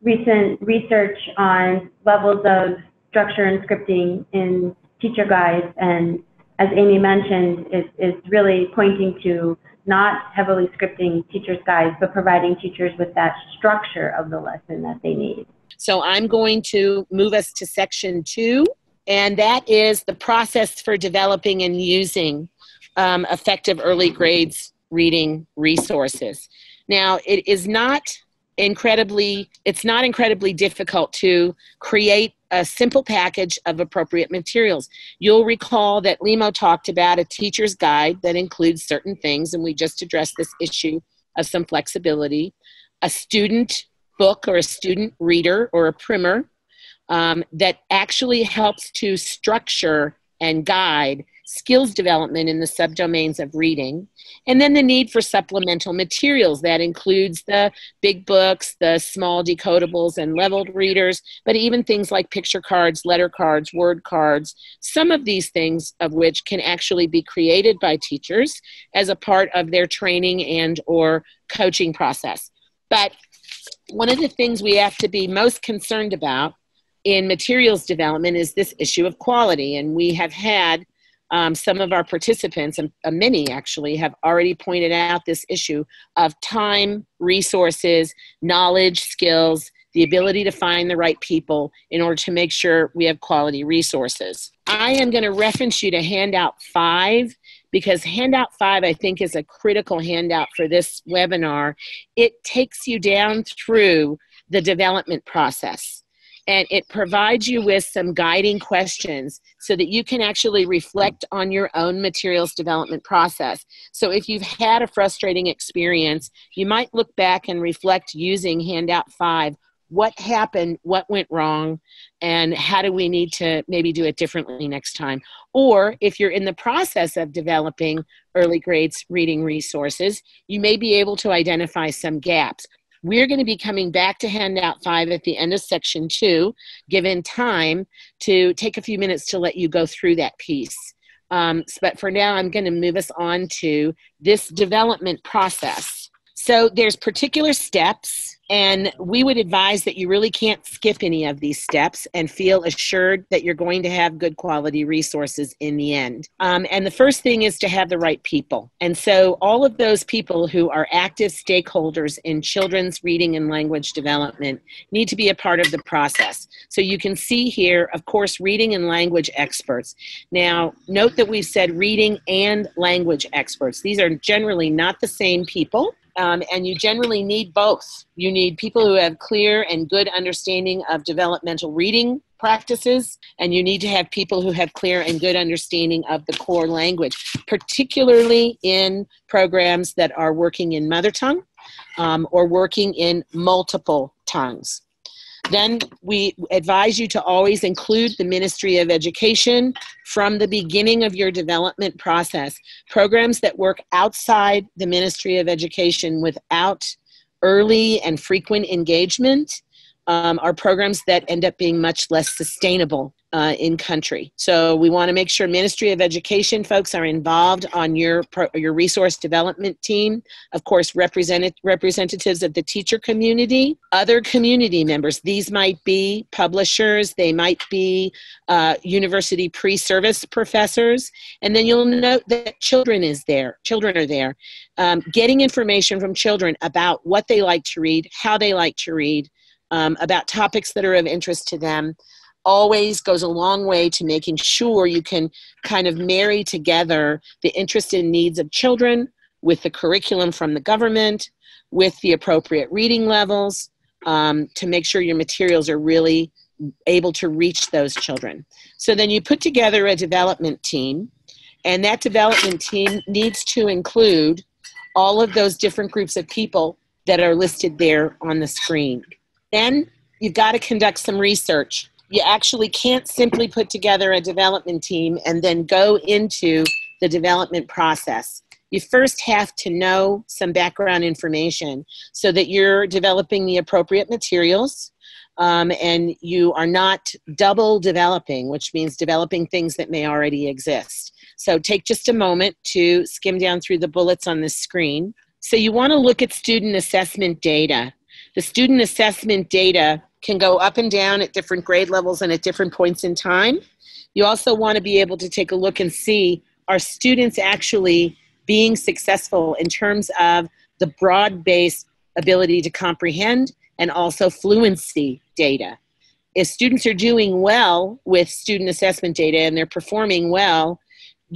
recent research on levels of structure and scripting in teacher guides, and as Amy mentioned, is really pointing to not heavily scripting teachers' guides, but providing teachers with that structure of the lesson that they need. So I'm going to move us to section 2, and that is the process for developing and using effective early grades reading resources. Now, it's not incredibly difficult to create a simple package of appropriate materials. You'll recall that Limo talked about a teacher's guide that includes certain things, and we just addressed this issue of some flexibility, a student book or a student reader or a primer that actually helps to structure and guide skills development in the subdomains of reading, and then the need for supplemental materials. That includes the big books, the small decodables and leveled readers, but even things like picture cards, letter cards, word cards, some of these things of which can actually be created by teachers as a part of their training and or coaching process. But one of the things we have to be most concerned about in materials development is this issue of quality, and we have had some of our participants, and many actually, have already pointed out this issue of time, resources, knowledge, skills, the ability to find the right people in order to make sure we have quality resources. I am going to reference you to Handout 5 because Handout 5, I think, is a critical handout for this webinar. It takes you down through the development process. And it provides you with some guiding questions so that you can actually reflect on your own materials development process. So if you've had a frustrating experience, you might look back and reflect using Handout 5 what happened, what went wrong, and how do we need to maybe do it differently next time. Or if you're in the process of developing early grades reading resources, you may be able to identify some gaps. We're going to be coming back to Handout 5 at the end of Section 2, given time to take a few minutes to let you go through that piece. But for now, I'm going to move us on to this development process. So there's particular steps, and we would advise that you really can't skip any of these steps and feel assured that you're going to have good quality resources in the end. And the first thing is to have the right people. And so all of those people who are active stakeholders in children's reading and language development need to be a part of the process. So you can see here, of course, reading and language experts. Now, note that we've said reading and language experts. These are generally not the same people. And you generally need both. You need people who have clear and good understanding of developmental reading practices, and you need to have people who have clear and good understanding of the core language, particularly in programs that are working in mother tongue or working in multiple tongues. Then we advise you to always include the Ministry of Education from the beginning of your development process. Programs that work outside the Ministry of Education without early and frequent engagement are programs that end up being much less sustainable in country. So we want to make sure Ministry of Education folks are involved on your resource development team. Of course, representatives of the teacher community, other community members. These might be publishers, they might be university pre-service professors, and then you'll note that children are there. Getting information from children about what they like to read, how they like to read, about topics that are of interest to them, always goes a long way to making sure you can kind of marry together the interest and needs of children with the curriculum from the government, with the appropriate reading levels, to make sure your materials are really able to reach those children. So then you put together a development team, and that development team needs to include all of those different groups of people that are listed there on the screen. Then you've got to conduct some research. You actually can't simply put together a development team and then go into the development process. You first have to know some background information so that you're developing the appropriate materials, and you are not double developing, which means developing things that may already exist. So take just a moment to skim down through the bullets on this screen. So you want to look at student assessment data. The student assessment data can go up and down at different grade levels and at different points in time. You also want to be able to take a look and see, are students actually being successful in terms of the broad-based ability to comprehend and also fluency data. If students are doing well with student assessment data and they're performing well,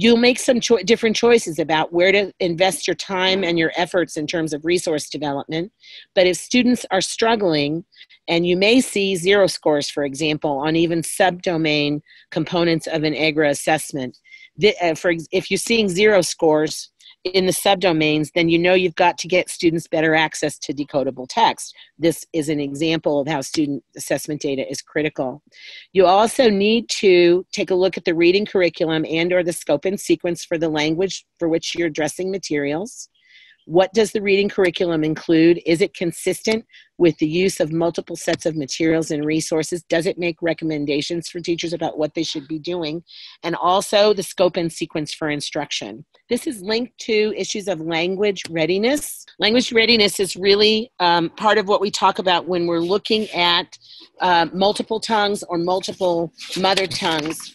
you'll make some different choices about where to invest your time and your efforts in terms of resource development. But if students are struggling, and you may see 0 scores, for example, on even subdomain components of an AGRA assessment. If you're seeing 0 scores in the subdomains, then you know you've got to get students better access to decodable text. This is an example of how student assessment data is critical. You also need to take a look at the reading curriculum and or the scope and sequence for the language for which you're addressing materials. What does the reading curriculum include? Is it consistent with the use of multiple sets of materials and resources? Does it make recommendations for teachers about what they should be doing? And also the scope and sequence for instruction. This is linked to issues of language readiness. Language readiness is really part of what we talk about when we're looking at multiple tongues or multiple mother tongues.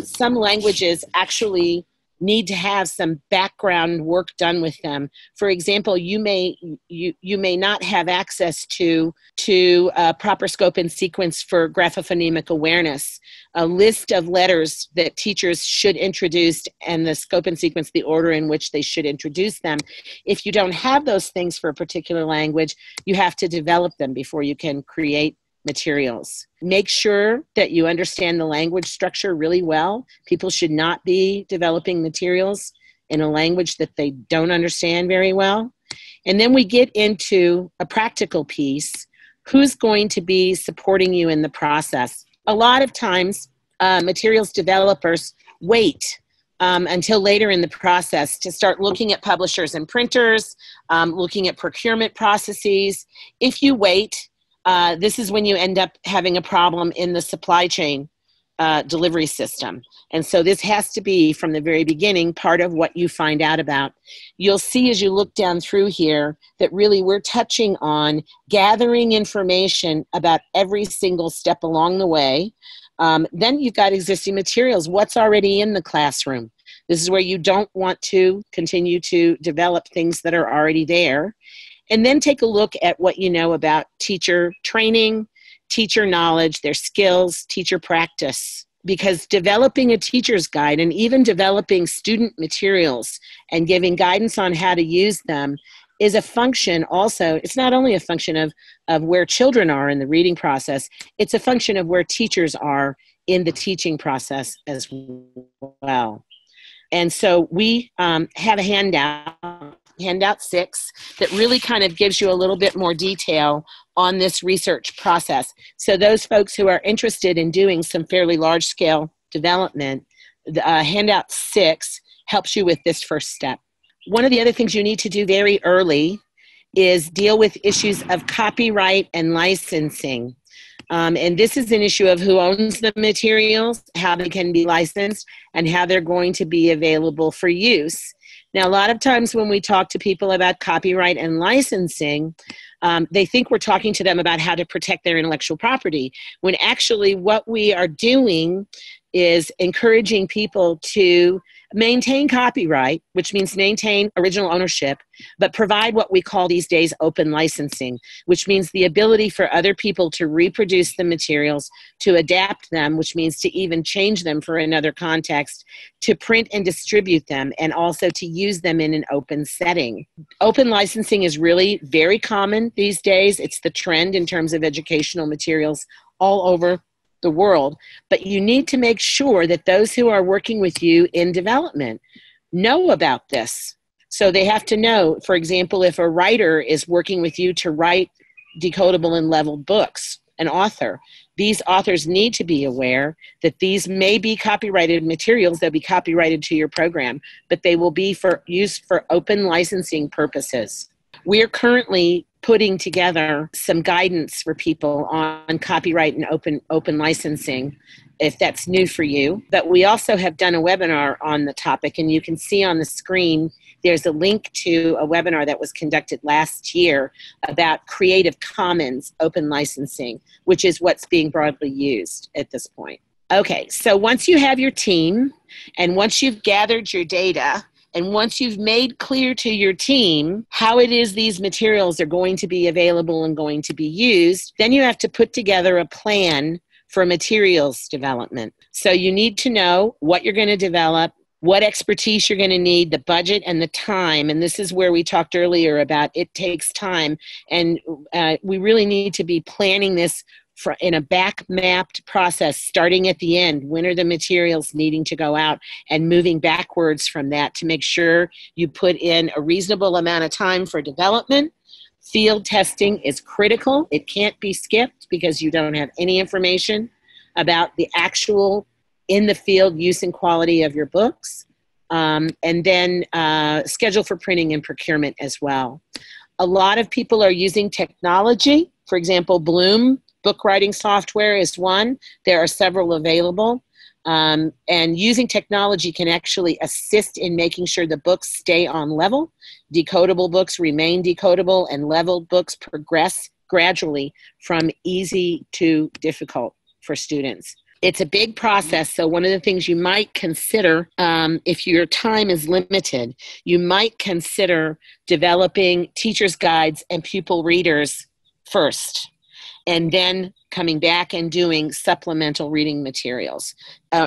Some languages actually need to have some background work done with them. For example, you may not have access to proper scope and sequence for graphophonemic awareness, a list of letters that teachers should introduce and the scope and sequence, the order in which they should introduce them. If you don't have those things for a particular language, you have to develop them before you can create materials. Make sure that you understand the language structure really well. People should not be developing materials in a language that they don't understand very well. And then we get into a practical piece Who's going to be supporting you in the process? A lot of times, materials developers wait until later in the process to start looking at publishers and printers, looking at procurement processes. If you wait, this is when you end up having a problem in the supply chain delivery system. And so this has to be, from the very beginning, part of what you find out about. You'll see as you look down through here that really we're touching on gathering information about every single step along the way. Then you've got existing materials. What's already in the classroom? This is where you don't want to continue to develop things that are already there. And then take a look at what you know about teacher training, teacher knowledge, their skills, teacher practice. Because developing a teacher's guide and even developing student materials and giving guidance on how to use them is a function also, it's not only a function of where children are in the reading process, it's a function of where teachers are in the teaching process as well. And so we have a handout 6, that really kind of gives you a little bit more detail on this research process. So those folks who are interested in doing some fairly large scale development, the handout 6 helps you with this first step. One of the other things you need to do very early is deal with issues of copyright and licensing. And this is an issue of who owns the materials, how they can be licensed, and how they're going to be available for use. Now, a lot of times when we talk to people about copyright and licensing, they think we're talking to them about how to protect their intellectual property, when actually what we are doing is encouraging people to maintain copyright, which means maintain original ownership, but provide what we call these days open licensing, which means the ability for other people to reproduce the materials, to adapt them, which means to even change them for another context, to print and distribute them, and also to use them in an open setting. Open licensing is really very common these days. It's the trend in terms of educational materials all over the world, but you need to make sure that those who are working with you in development know about this. So they have to know, for example, if a writer is working with you to write decodable and leveled books, an author, these authors need to be aware that these may be copyrighted materials. They'll be copyrighted to your program, but they will be for use for open licensing purposes. We're currently putting together some guidance for people on copyright and open licensing, if that's new for you. But we also have done a webinar on the topic, and you can see on the screen there's a link to a webinar that was conducted last year about Creative Commons open licensing, which is what's being broadly used at this point. Okay, so once you have your team, and once you've gathered your data, and once you've made clear to your team how it is these materials are going to be available and going to be used, then you have to put together a plan for materials development. So you need to know what you're going to develop, what expertise you're going to need, the budget and the time. And this is where we talked earlier about it takes time. And we really need to be planning this in a back-mapped process, starting at the end. When are the materials needing to go out, and moving backwards from that to make sure you put in a reasonable amount of time for development. Field testing is critical. It can't be skipped because you don't have any information about the actual in the field use and quality of your books. And then schedule for printing and procurement as well. A lot of people are using technology. For example, Bloom book writing software is one. There are several available. And using technology can actually assist in making sure the books stay on level. Decodable books remain decodable, and leveled books progress gradually from easy to difficult for students. It's a big process, so one of the things you might consider, if your time is limited, you might consider developing teacher's guides and pupil readers first, and then coming back and doing supplemental reading materials,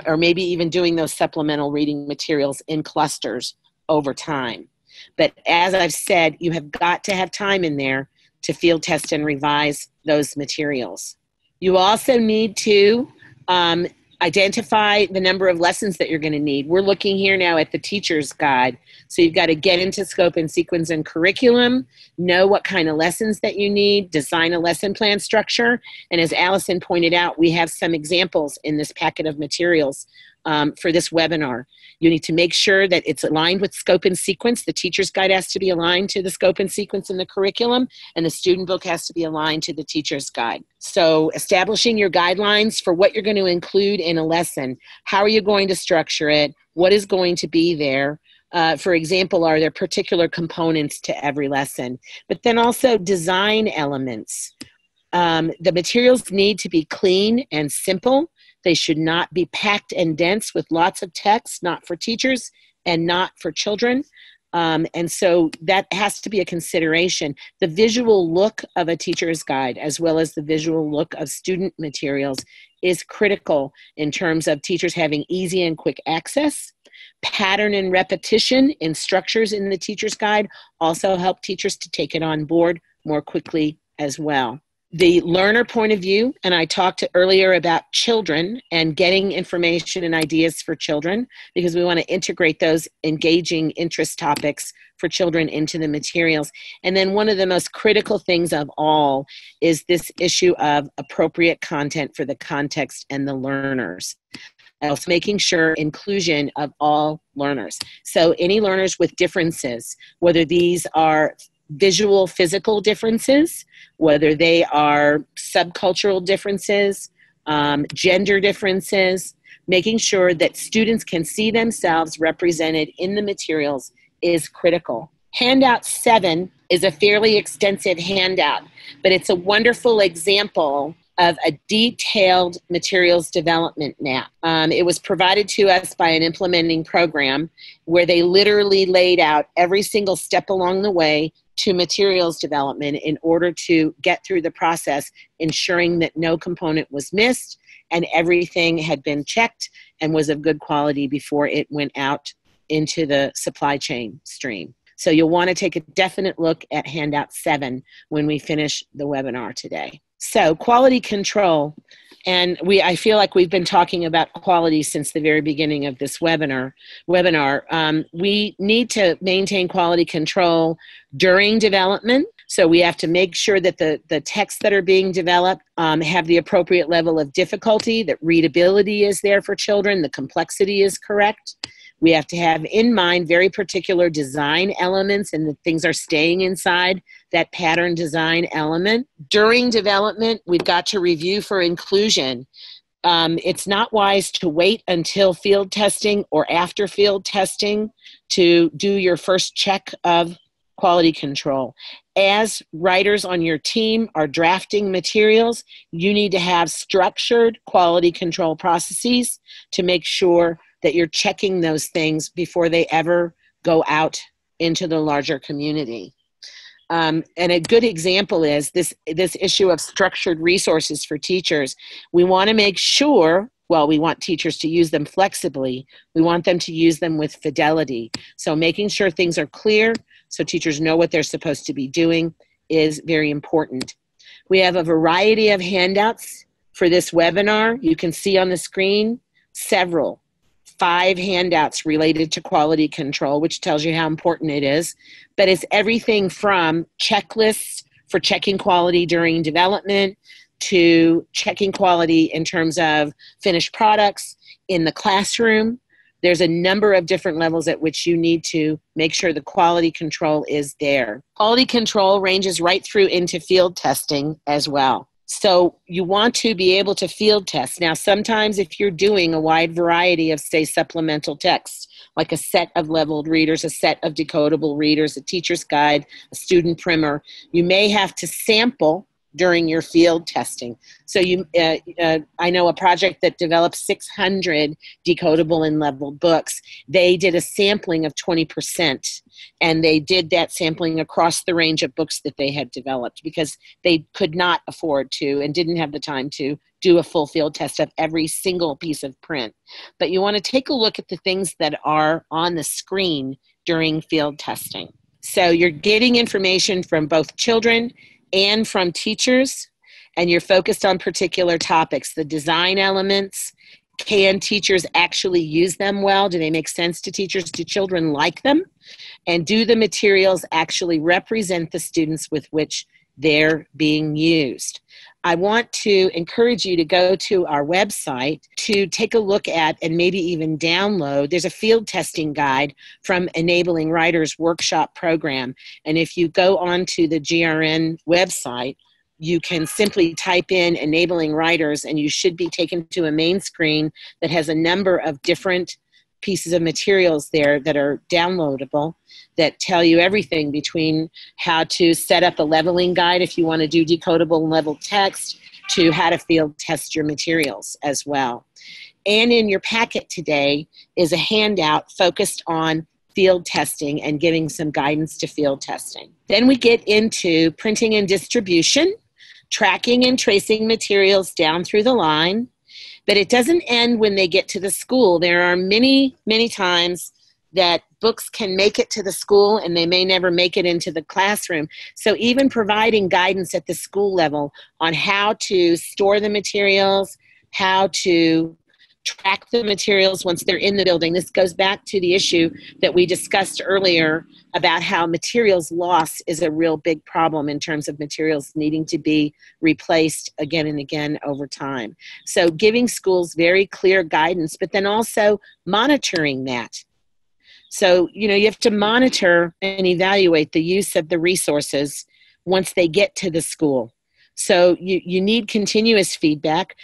or maybe even doing those supplemental reading materials in clusters over time. But as I've said, you have got to have time in there to field test and revise those materials. You also need to Identify the number of lessons that you're going to need. We're looking here now at the teacher's guide. So you've got to get into scope and sequence and curriculum, know what kind of lessons that you need, design a lesson plan structure. And as Allison pointed out, we have some examples in this packet of materials for this webinar. You need to make sure that it's aligned with scope and sequence. The teacher's guide has to be aligned to the scope and sequence in the curriculum, and the student book has to be aligned to the teacher's guide. So establishing your guidelines for what you're going to include in a lesson. How are you going to structure it? What is going to be there? For example, are there particular components to every lesson? But then also design elements. The materials need to be clean and simple. They should not be packed and dense with lots of text, not for teachers and not for children. And so that has to be a consideration. The visual look of a teacher's guide, as well as the visual look of student materials, is critical in terms of teachers having easy and quick access. Pattern and repetition in structures in the teacher's guide also help teachers to take it on board more quickly as well. The learner point of view, and I talked earlier about children and getting information and ideas for children, because we want to integrate those engaging interest topics for children into the materials. And then one of the most critical things of all is this issue of appropriate content for the context and the learners. Also making sure inclusion of all learners. So any learners with differences, whether these are visual, physical differences, whether they are subcultural differences, gender differences, making sure that students can see themselves represented in the materials is critical. Handout 7 is a fairly extensive handout, but it's a wonderful example of a detailed materials development map. It was provided to us by an implementing program where they literally laid out every single step along the way to materials development in order to get through the process, ensuring that no component was missed and everything had been checked and was of good quality before it went out into the supply chain stream. So you'll want to take a definite look at Handout 7 when we finish the webinar today. So quality control, and I feel like we've been talking about quality since the very beginning of this webinar. We need to maintain quality control during development. So we have to make sure that the texts that are being developed have the appropriate level of difficulty, that readability is there for children, the complexity is correct. We have to have in mind very particular design elements and that things are staying inside that pattern design element. During development, we've got to review for inclusion. It's not wise to wait until field testing or after field testing to do your first check of quality control. As writers on your team are drafting materials, you need to have structured quality control processes to make sure that you're checking those things before they ever go out into the larger community. And a good example is this issue of structured resources for teachers. We want to make sure, well, we want teachers to use them flexibly. We want them to use them with fidelity. So making sure things are clear so teachers know what they're supposed to be doing is very important. We have a variety of handouts for this webinar. You can see on the screen several. 5 handouts related to quality control, which tells you how important it is. But it's everything from checklists for checking quality during development to checking quality in terms of finished products in the classroom. There's a number of different levels at which you need to make sure the quality control is there. Quality control ranges right through into field testing as well. So you want to be able to field test. Now, sometimes if you're doing a wide variety of, say, supplemental texts, like a set of leveled readers, a set of decodable readers, a teacher's guide, a student primer, you may have to sample during your field testing. So I know a project that developed 600 decodable and leveled books. They did a sampling of 20%, and they did that sampling across the range of books that they had developed because they could not afford to and didn't have the time to do a full field test of every single piece of print. But you want to take a look at the things that are on the screen during field testing. So you're getting information from both children and from teachers, and you're focused on particular topics, the design elements Can teachers actually use them well? Do they make sense to teachers? Do children like them? And do the materials actually represent the students with which they're being used? I want to encourage you to go to our website to take a look at and maybe even download. There's a field testing guide from Enabling Writers Workshop Program. And if you go onto the GRN website, you can simply type in Enabling Writers and you should be taken to a main screen that has a number of different pieces of materials there that are downloadable that tell you everything between how to set up a leveling guide if you want to do decodable and level text to how to field test your materials as well. And in your packet today is a handout focused on field testing and giving some guidance to field testing. Then we get into printing and distribution, tracking and tracing materials down through the line. But it doesn't end when they get to the school. There are many, many times that books can make it to the school and they may never make it into the classroom. So even providing guidance at the school level on how to store the materials, how to track the materials once they're in the building. This goes back to the issue that we discussed earlier about how materials loss is a real big problem in terms of materials needing to be replaced again and again over time. So giving schools very clear guidance, but then also monitoring that. So, you have to monitor and evaluate the use of the resources once they get to the school. So you need continuous feedback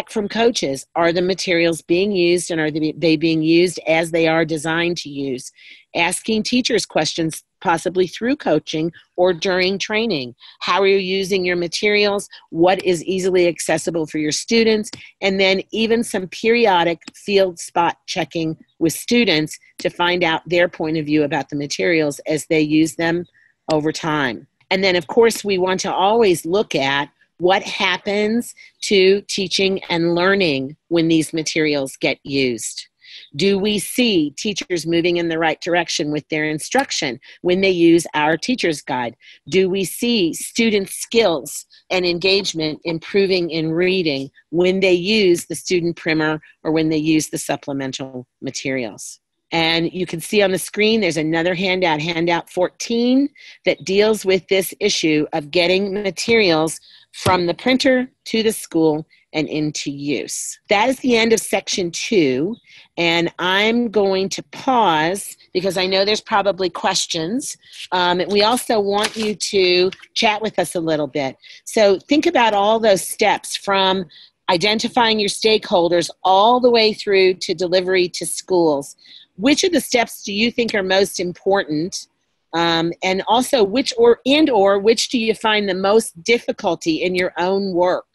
from coaches. Are the materials being used and are they being used as they are designed to use? Asking teachers questions possibly through coaching or during training. How are you using your materials? What is easily accessible for your students? And then even some periodic field spot checking with students to find out their point of view about the materials as they use them over time. And then, of course, we want to always look at what happens to teaching and learning when these materials get used. Do we see teachers moving in the right direction with their instruction when they use our teacher's guide? Do we see student skills and engagement improving in reading when they use the student primer or when they use the supplemental materials? And you can see on the screen, there's another handout, Handout 14, that deals with this issue of getting materials from the printer to the school and into use. That is the end of section 2, and I'm going to pause because I know there's probably questions. We also want you to chat with us a little bit. So think about all those steps from identifying your stakeholders all the way through to delivery to schools. Which of the steps do you think are most important? And also which or which do you find the most difficulty in your own work?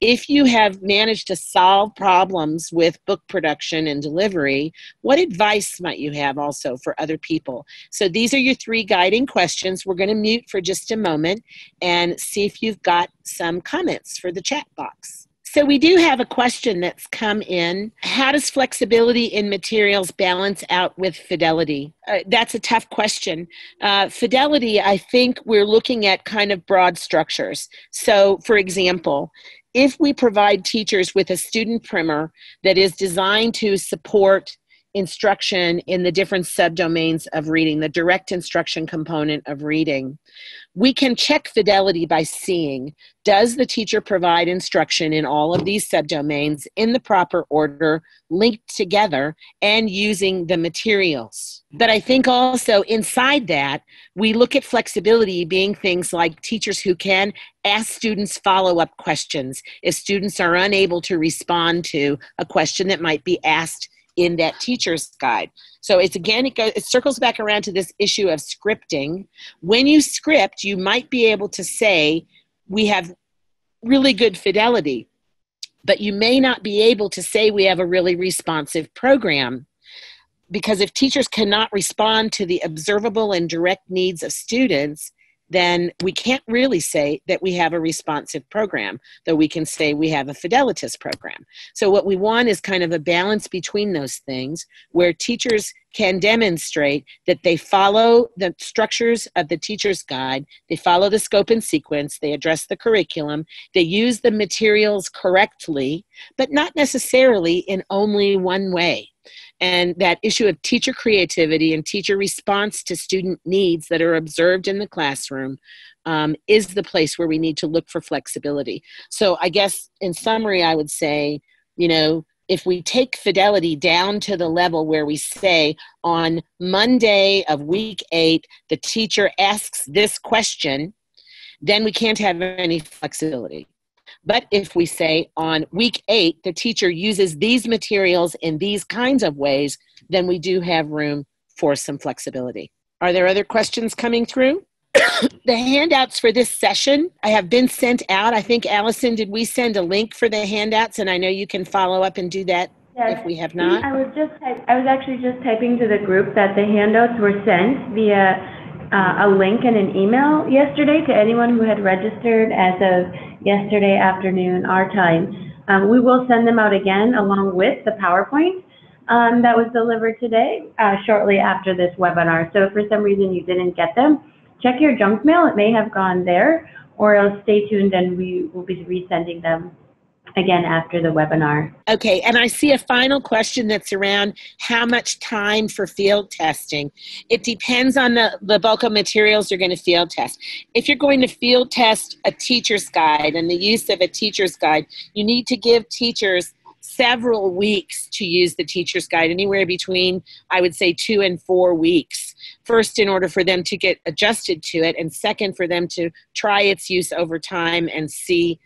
If you have managed to solve problems with book production and delivery, what advice might you have also for other people? So these are your 3 guiding questions. We're going to mute for just a moment and see if you've got some comments for the chat box. So we do have a question that's come in. How does flexibility in materials balance out with fidelity? That's a tough question. Fidelity, I think we're looking at kind of broad structures. So, for example, if we provide teachers with a student primer that is designed to support instruction in the different subdomains of reading, the direct instruction component of reading, we can check fidelity by seeing, does the teacher provide instruction in all of these subdomains in the proper order, linked together, and using the materials? But I think also inside that, we look at flexibility being things like teachers who can ask students follow-up questions if students are unable to respond to a question that might be asked in that teacher's guide. So it circles back around to this issue of scripting. When you script, you might be able to say, we have really good fidelity, but you may not be able to say we have a really responsive program, because if teachers cannot respond to the observable and direct needs of students, then we can't really say that we have a responsive program, though we can say we have a Fidelitas program. So what we want is kind of a balance between those things where teachers can demonstrate that they follow the structures of the teacher's guide, they follow the scope and sequence, they address the curriculum, they use the materials correctly, but not necessarily in only one way. And that issue of teacher creativity and teacher response to student needs that are observed in the classroom is the place where we need to look for flexibility. So I guess in summary, I would say, if we take Fidelity down to the level where we say on Monday of week 8, the teacher asks this question, then we can't have any flexibility. But if we say on week 8, the teacher uses these materials in these kinds of ways, then we do have room for some flexibility. Are there other questions coming through? The handouts for this session have been sent out. I think, Allison, did we send a link for the handouts? And I know you can follow up and do that if we have not. I was actually just typing to the group that the handouts were sent via a link and an email yesterday to anyone who had registered as of yesterday afternoon, our time. We will send them out again along with the PowerPoint that was delivered today shortly after this webinar. So if for some reason you didn't get them, check your junk mail. It may have gone there, or else stay tuned and we will be resending them again after the webinar. Okay, and I see a final question that's around how much time for field testing. It depends on the bulk of materials you're going to field test. If you're going to field test a teacher's guide and the use of a teacher's guide, you need to give teachers several weeks to use the teacher's guide, anywhere between, I would say, 2 and 4 weeks. First, in order for them to get adjusted to it, and second, for them to try its use over time and see,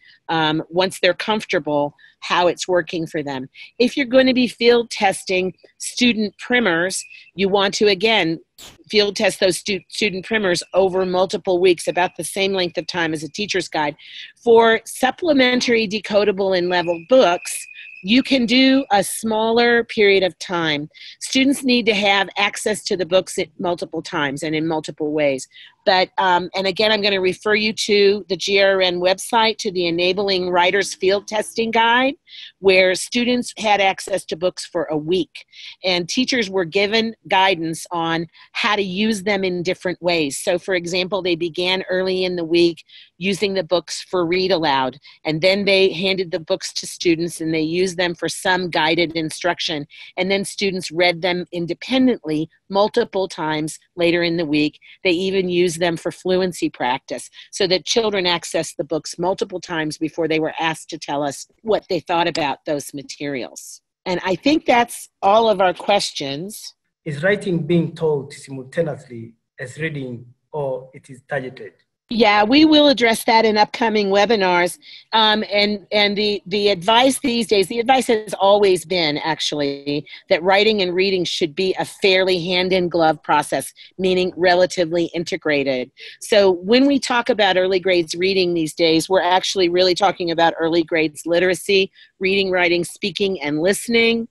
once they're comfortable, how it's working for them. If you're going to be field testing student primers, you want to, again, field test those student primers over multiple weeks, about the same length of time as a teacher's guide. For supplementary decodable and level books, you can do a smaller period of time. Students need to have access to the books at multiple times and in multiple ways. But, and again, I'm going to refer you to the GRN website, to the Enabling Writers Field Testing Guide, where students had access to books for a week. And teachers were given guidance on how to use them in different ways. So, for example, they began early in the week using the books for Read Aloud, and then they handed the books to students and they used them for some guided instruction. And then students read them independently multiple times later in the week. They even used them for fluency practice, so that children accessed the books multiple times before they were asked to tell us what they thought about those materials. And I think that's all of our questions. Is writing being taught simultaneously as reading, or it is targeted? Yeah, we will address that in upcoming webinars. And the advice these days, the advice has always been, actually, that writing and reading should be a fairly hand-in-glove process, meaning relatively integrated. So when we talk about early grades reading these days, we're actually really talking about early grades literacy, reading, writing, speaking, and listening,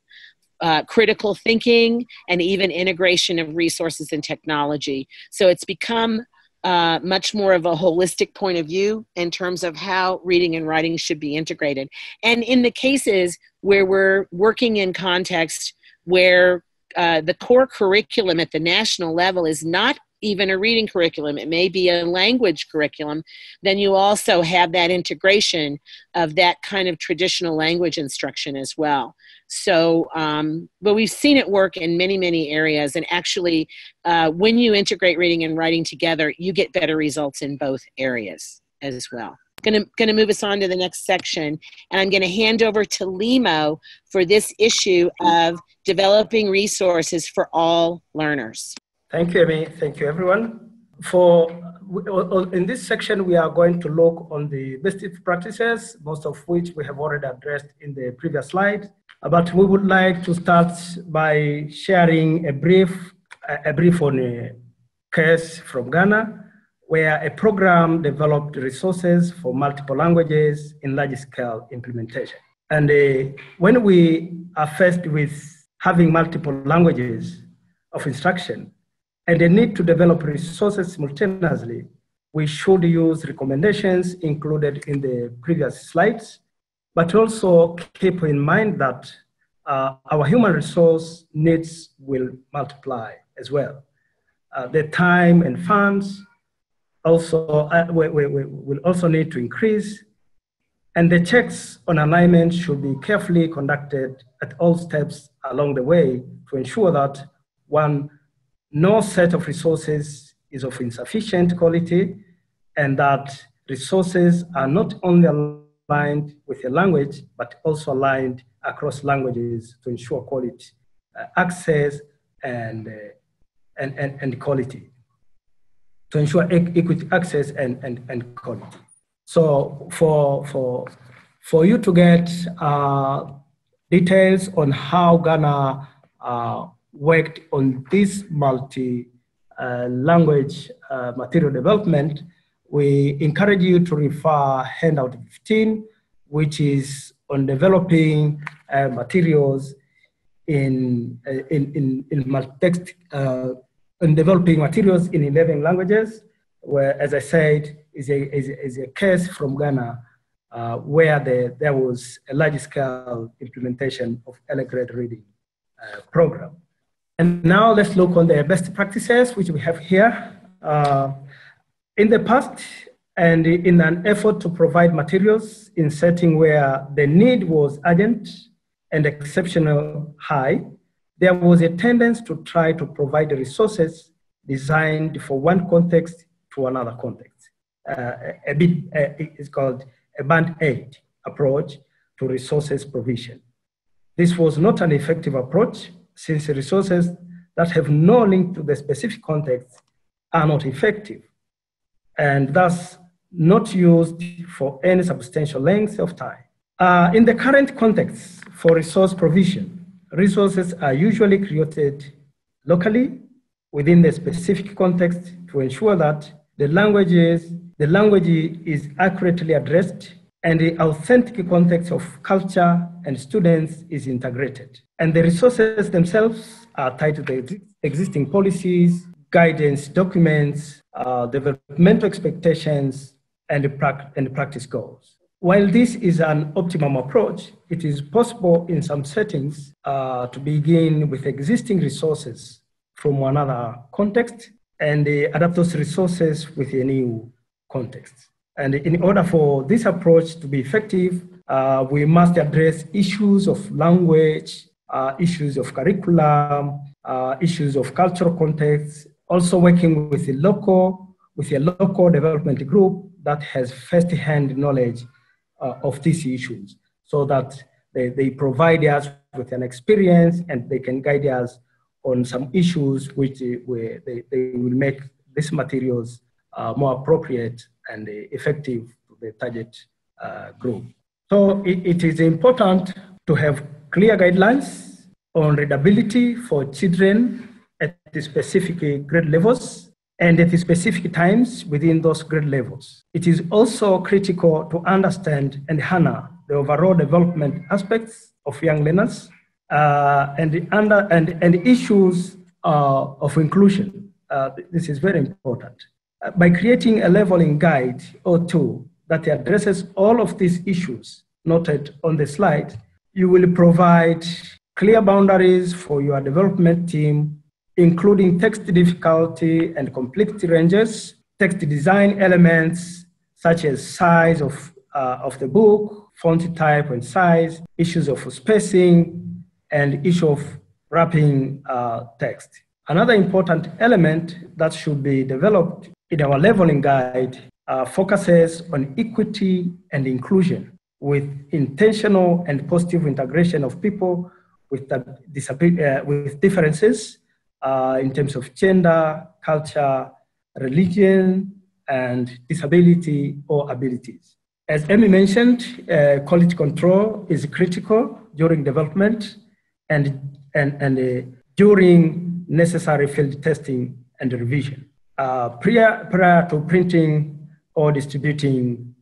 critical thinking, and even integration of resources and technology. So it's become much more of a holistic point of view in terms of how reading and writing should be integrated. And in the cases where we're working in context where the core curriculum at the national level is not even a reading curriculum, it may be a language curriculum, then you also have that integration of that kind of traditional language instruction as well. So, but we've seen it work in many, many areas. And actually, when you integrate reading and writing together, you get better results in both areas as well. Going to move us on to the next section. And I'm going to hand over to Limo for this issue of developing resources for all learners. Thank you, Amy. Thank you, everyone. In this section, we are going to look on the best practices, most of which we have already addressed in the previous slide. But we would like to start by sharing a brief on a case from Ghana, where a program developed resources for multiple languages in large-scale implementation. And when we are faced with having multiple languages of instruction, and the need to develop resources simultaneously, we should use recommendations included in the previous slides, but also keep in mind that our human resource needs will multiply as well. The time and funds also will also need to increase, and the checks on alignment should be carefully conducted at all steps along the way to ensure that no set of resources is of insufficient quality, and that resources are not only aligned with a language, but also aligned across languages to ensure quality, access, and quality, to ensure equity, access, and quality. So for you to get details on how Ghana worked on this multi-language material development, we encourage you to refer Handout 15, which is on developing materials in multi-text, in developing materials in 11 languages, where, as I said, is a case from Ghana where there was a large-scale implementation of Allegretto reading program. And now let's look on the best practices, which we have here. In the past, and in an effort to provide materials in setting where the need was urgent and exceptional high, there was a tendency to try to provide the resources designed for one context to another context. It's called a band-aid approach to resources provision. This was not an effective approach, since the resources that have no link to the specific context are not effective, and thus not used for any substantial length of time. In the current context for resource provision, resources are usually created locally within the specific context to ensure that the language is accurately addressed and the authentic context of culture and students is integrated. And the resources themselves are tied to the existing policies, guidance documents, developmental expectations, and practice goals. While this is an optimum approach, it is possible in some settings to begin with existing resources from another context and adapt those resources with a new context. And in order for this approach to be effective, we must address issues of language, issues of curriculum, issues of cultural context, also working with a local development group that has first-hand knowledge of these issues, so that they provide us with an experience and they can guide us on some issues which they will make these materials more appropriate and effective to the target group. So it is important to have clear guidelines on readability for children at the specific grade levels and at the specific times within those grade levels. It is also critical to understand and honor the overall development aspects of young learners and issues of inclusion. This is very important. By creating a leveling guide or tool that addresses all of these issues noted on the slide, you will provide clear boundaries for your development team, including text difficulty and complexity ranges, text design elements such as size of the book, font type and size, issues of spacing, and issue of wrapping text. Another important element that should be developed in our leveling guide focuses on equity and inclusion with intentional and positive integration of people with differences in terms of gender, culture, religion, and disability or abilities. As Amy mentioned, quality control is critical during development and during necessary field testing and revision. Prior to printing or distributing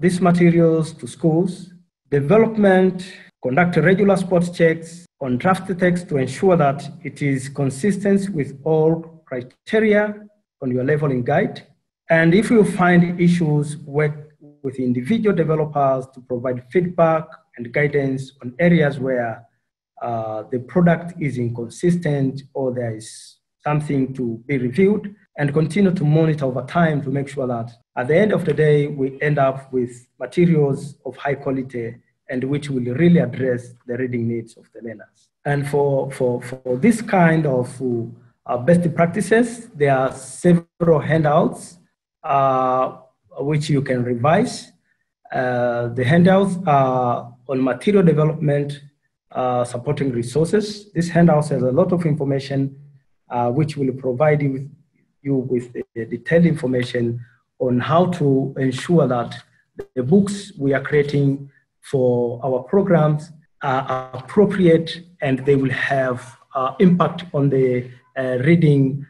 these materials to schools, development conduct regular spot checks on draft text to ensure that it is consistent with all criteria on your leveling guide. And if you find issues, work with individual developers to provide feedback and guidance on areas where the product is inconsistent or there is something to be reviewed, and continue to monitor over time to make sure that at the end of the day, we end up with materials of high quality and which will really address the reading needs of the learners. And for this kind of best practices, there are several handouts which you can revise. The handouts are on material development, supporting resources. This handout has a lot of information which will provide you with detailed information on how to ensure that the books we are creating for our programs are appropriate and they will have impact on the reading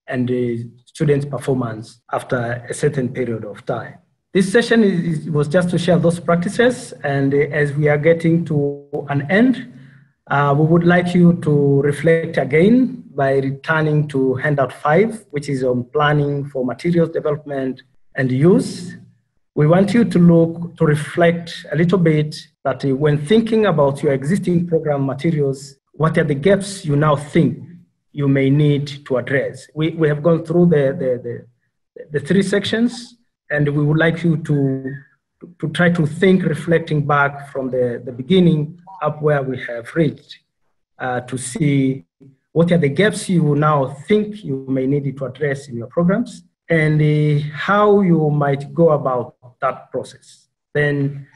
and the students' performance after a certain period of time. This session was just to share those practices, and as we are getting to an end, we would like you to reflect again by returning to Handout 5, which is on planning for materials development and use. We want you to reflect a little bit that when thinking about your existing program materials, what are the gaps you now think you may need to address? We have gone through the three sections, and we would like you to try to think, reflecting back from the beginning up where we have reached, to see what are the gaps you now think you may need to address in your programs, and how you might go about that process. Then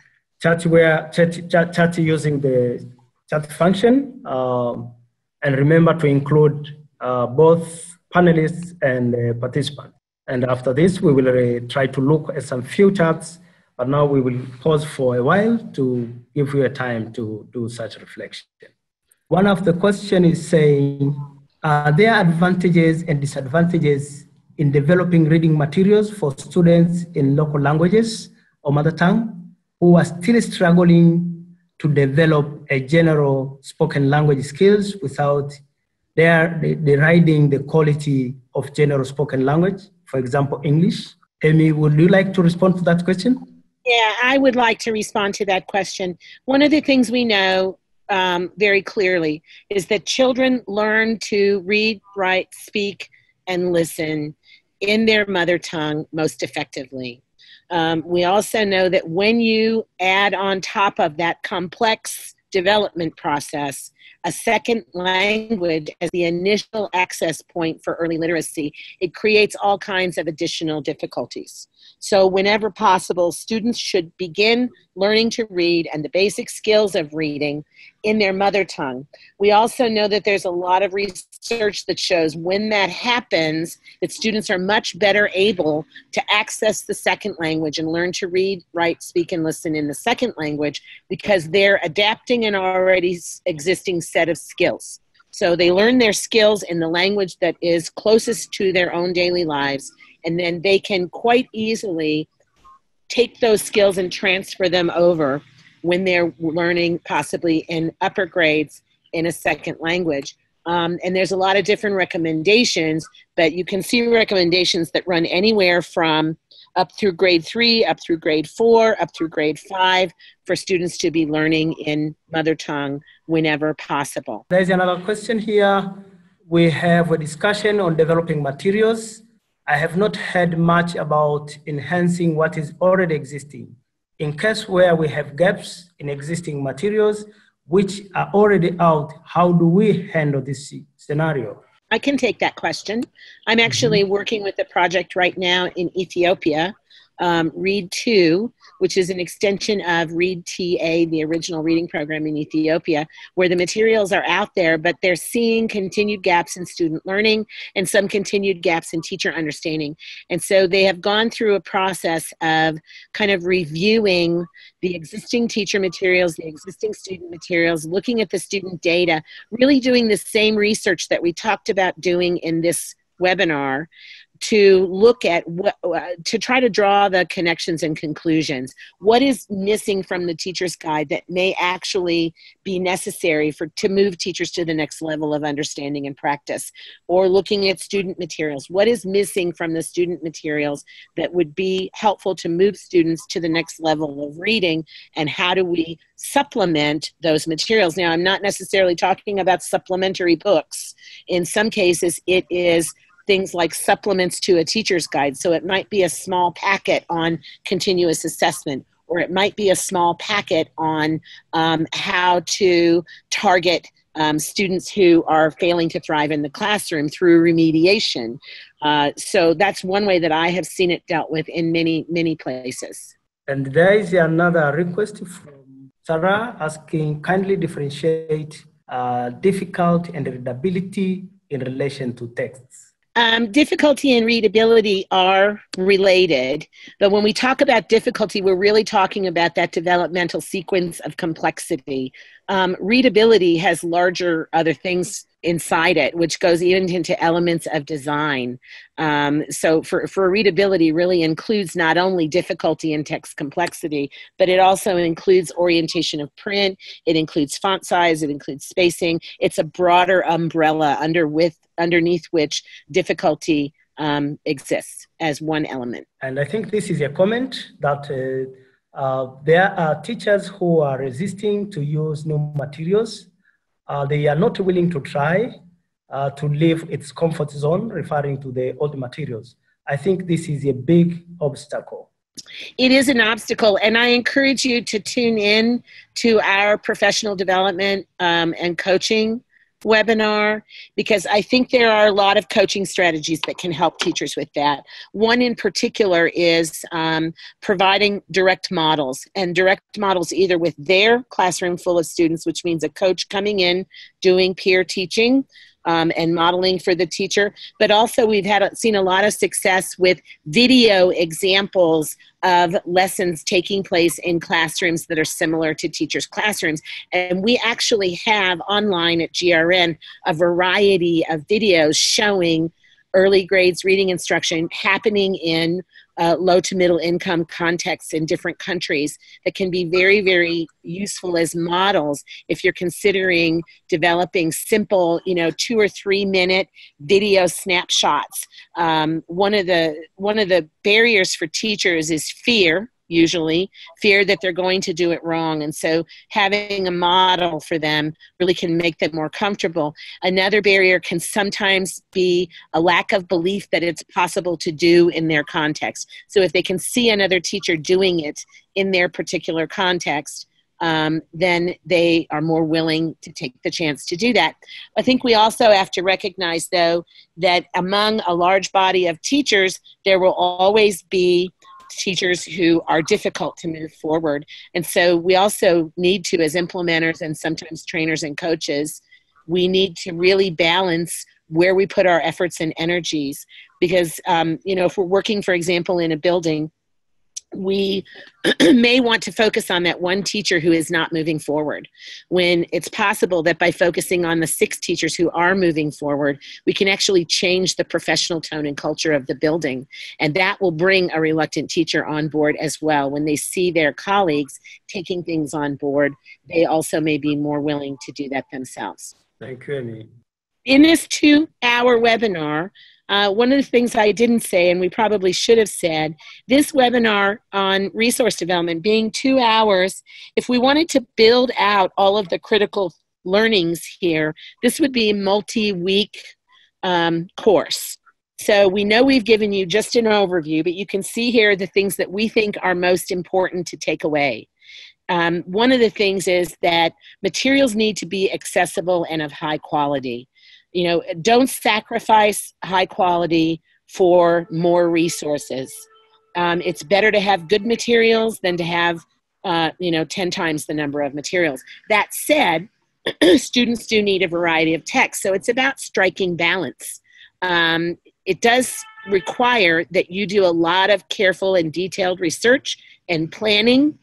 chat using the chat function, and remember to include both panelists and participants. And after this, we will try to look at some few charts, but now we will pause for a while to give you a time to do such reflection. One of the questions is saying, are there advantages and disadvantages in developing reading materials for students in local languages or mother tongue who are still struggling to develop a general spoken language skills without deriding the quality of general spoken language, for example, English? Amy, would you like to respond to that question? Yeah, I would like to respond to that question. One of the things we know very clearly is that children learn to read, write, speak, and listen in their mother tongue most effectively. We also know that when you add on top of that complex development process a second language as the initial access point for early literacy, it creates all kinds of additional difficulties. So whenever possible, students should begin learning to read and the basic skills of reading in their mother tongue. We also know that there's a lot of research that shows when that happens, that students are much better able to access the second language and learn to read, write, speak, and listen in the second language because they're adapting an already existing set of skills. So they learn their skills in the language that is closest to their own daily lives, and then they can quite easily take those skills and transfer them over when they're learning possibly in upper grades in a second language. And there's a lot of different recommendations, but you can see recommendations that run anywhere from up through grade 3, up through grade 4, up through grade 5 for students to be learning in mother tongue whenever possible. There's another question here. We have a discussion on developing materials. I have not heard much about enhancing what is already existing. In case where we have gaps in existing materials, which are already out, how do we handle this scenario? I can take that question. I'm actually working with a project right now in Ethiopia, Read 2, which is an extension of Read TA, the original reading program in Ethiopia, where the materials are out there, but they're seeing continued gaps in student learning and some continued gaps in teacher understanding. And so they have gone through a process of kind of reviewing the existing teacher materials, the existing student materials, looking at the student data, really doing the same research that we talked about doing in this webinar, to look at to try to draw the connections and conclusions. What is missing from the teacher's guide that may actually be necessary to move teachers to the next level of understanding and practice? Or looking at student materials. What is missing from the student materials that would be helpful to move students to the next level of reading, and how do we supplement those materials? Now, I'm not necessarily talking about supplementary books. In some cases, it is things like supplements to a teacher's guide. So it might be a small packet on continuous assessment, or it might be a small packet on how to target students who are failing to thrive in the classroom through remediation. So that's one way that I have seen it dealt with in many, many places. And there is another request from Sarah asking, kindly differentiate difficult and readability in relation to texts. Difficulty and readability are related, but when we talk about difficulty, we're really talking about that developmental sequence of complexity. Readability has larger other things inside it, which goes even into elements of design. So for readability really includes not only difficulty and text complexity, but it also includes orientation of print, it includes font size, it includes spacing. It's a broader umbrella underneath which difficulty exists as one element. And I think this is a comment that there are teachers who are resisting to use new materials. They are not willing to try to leave its comfort zone, referring to the old materials. I think this is a big obstacle. It is an obstacle, and I encourage you to tune in to our professional development and coaching webinar, because I think there are a lot of coaching strategies that can help teachers with that. One in particular is providing direct models, and direct models either with their classroom full of students, which means a coach coming in, doing peer teaching, and modeling for the teacher, but also we've seen a lot of success with video examples of lessons taking place in classrooms that are similar to teachers' classrooms. And we actually have online at GRN a variety of videos showing early grades reading instruction happening in low to middle income contexts in different countries that can be very, very useful as models if you're considering developing simple, 2 or 3 minute video snapshots. One of the barriers for teachers is fear. Usually fear that they're going to do it wrong. And so having a model for them really can make them more comfortable. Another barrier can sometimes be a lack of belief that it's possible to do in their context. So if they can see another teacher doing it in their particular context, then they are more willing to take the chance to do that. I think we also have to recognize, though, that among a large body of teachers, there will always be teachers who are difficult to move forward. And so we also need to, as implementers and sometimes trainers and coaches, we need to really balance where we put our efforts and energies. Because, if we're working, for example, in a building, we may want to focus on that one teacher who is not moving forward, when it's possible that by focusing on the 6 teachers who are moving forward, we can actually change the professional tone and culture of the building. And that will bring a reluctant teacher on board as well. When they see their colleagues taking things on board, they also may be more willing to do that themselves. Thank you, Amy. In this 2-hour webinar, one of the things I didn't say, and we probably should have said, this webinar on resource development being 2 hours, if we wanted to build out all of the critical learnings here, this would be a multi-week course. So we know we've given you just an overview, but you can see here the things that we think are most important to take away. One of the things is that materials need to be accessible and of high quality. Don't sacrifice high quality for more resources. It's better to have good materials than to have, 10 times the number of materials. That said, students do need a variety of texts, so it's about striking balance. It does require that you do a lot of careful and detailed research and planning,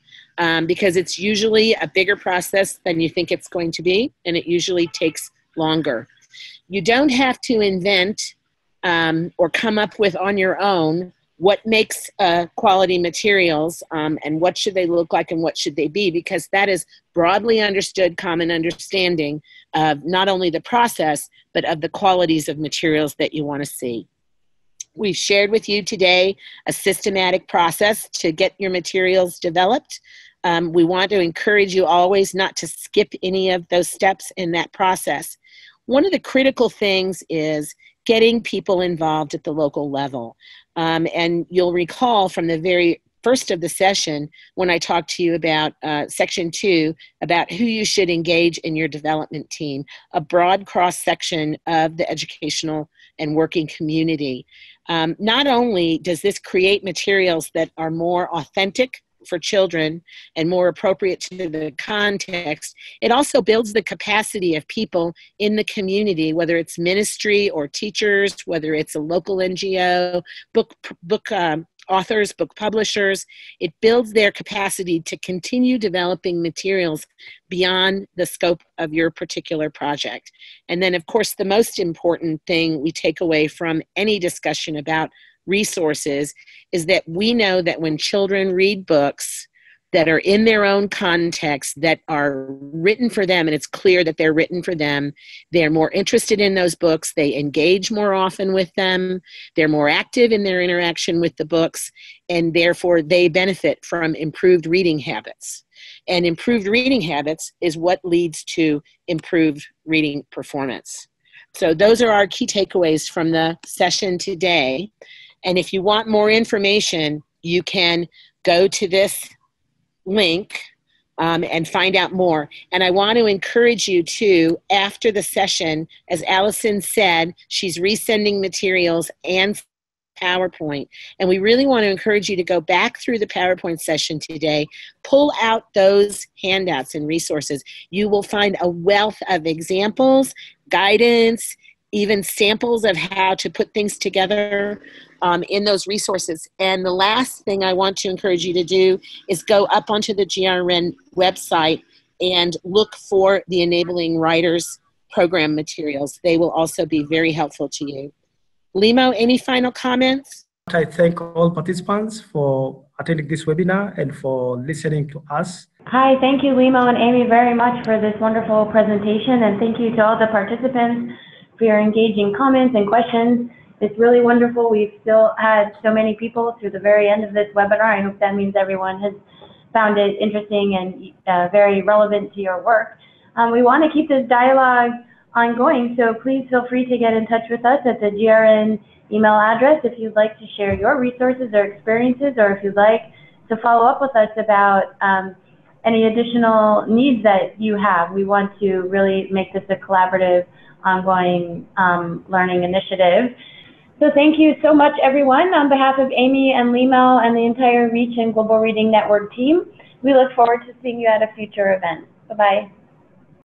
because it's usually a bigger process than you think it's going to be, and it usually takes longer. You don't have to invent or come up with on your own what makes quality materials, and what should they look like and what should they be, because that is broadly understood, common understanding of not only the process, but of the qualities of materials that you want to see. We've shared with you today a systematic process to get your materials developed. We want to encourage you always not to skip any of those steps in that process. One of the critical things is getting people involved at the local level. And you'll recall from the very first of the session when I talked to you about section 2, about who you should engage in your development team, a broad cross-section of the educational and working community. Not only does this create materials that are more authentic for children and more appropriate to the context, it also builds the capacity of people in the community, whether it's ministry or teachers, whether it's a local NGO, book authors, book publishers. It builds their capacity to continue developing materials beyond the scope of your particular project. And then, of course, the most important thing we take away from any discussion about resources is that we know that when children read books that are in their own context, that are written for them, and it's clear that they're written for them, they're more interested in those books, they engage more often with them, they're more active in their interaction with the books, and therefore they benefit from improved reading habits. And improved reading habits is what leads to improved reading performance. So those are our key takeaways from the session today. And if you want more information, you can go to this link and find out more. And I want to encourage you to, after the session, as Allison said, she's resending materials and PowerPoint. And we really want to encourage you to go back through the PowerPoint session today, pull out those handouts and resources. You will find a wealth of examples, guidance, even samples of how to put things together in those resources. And the last thing I want to encourage you to do is go up onto the GRN website and look for the Enabling Writers program materials. They will also be very helpful to you. Limo, any final comments? I thank all participants for attending this webinar and for listening to us. Hi, thank you, Limo and Amy, very much for this wonderful presentation, and thank you to all the participants for your engaging comments and questions. It's really wonderful. We've still had so many people through the very end of this webinar. I hope that means everyone has found it interesting and very relevant to your work. We want to keep this dialogue ongoing, so please feel free to get in touch with us at the GRN email address if you'd like to share your resources or experiences, or if you'd like to follow up with us about any additional needs that you have. We want to really make this a collaborative, ongoing learning initiative. So thank you so much, everyone. On behalf of Amy and Limo and the entire Reach and Global Reading Network team, we look forward to seeing you at a future event. Bye-bye.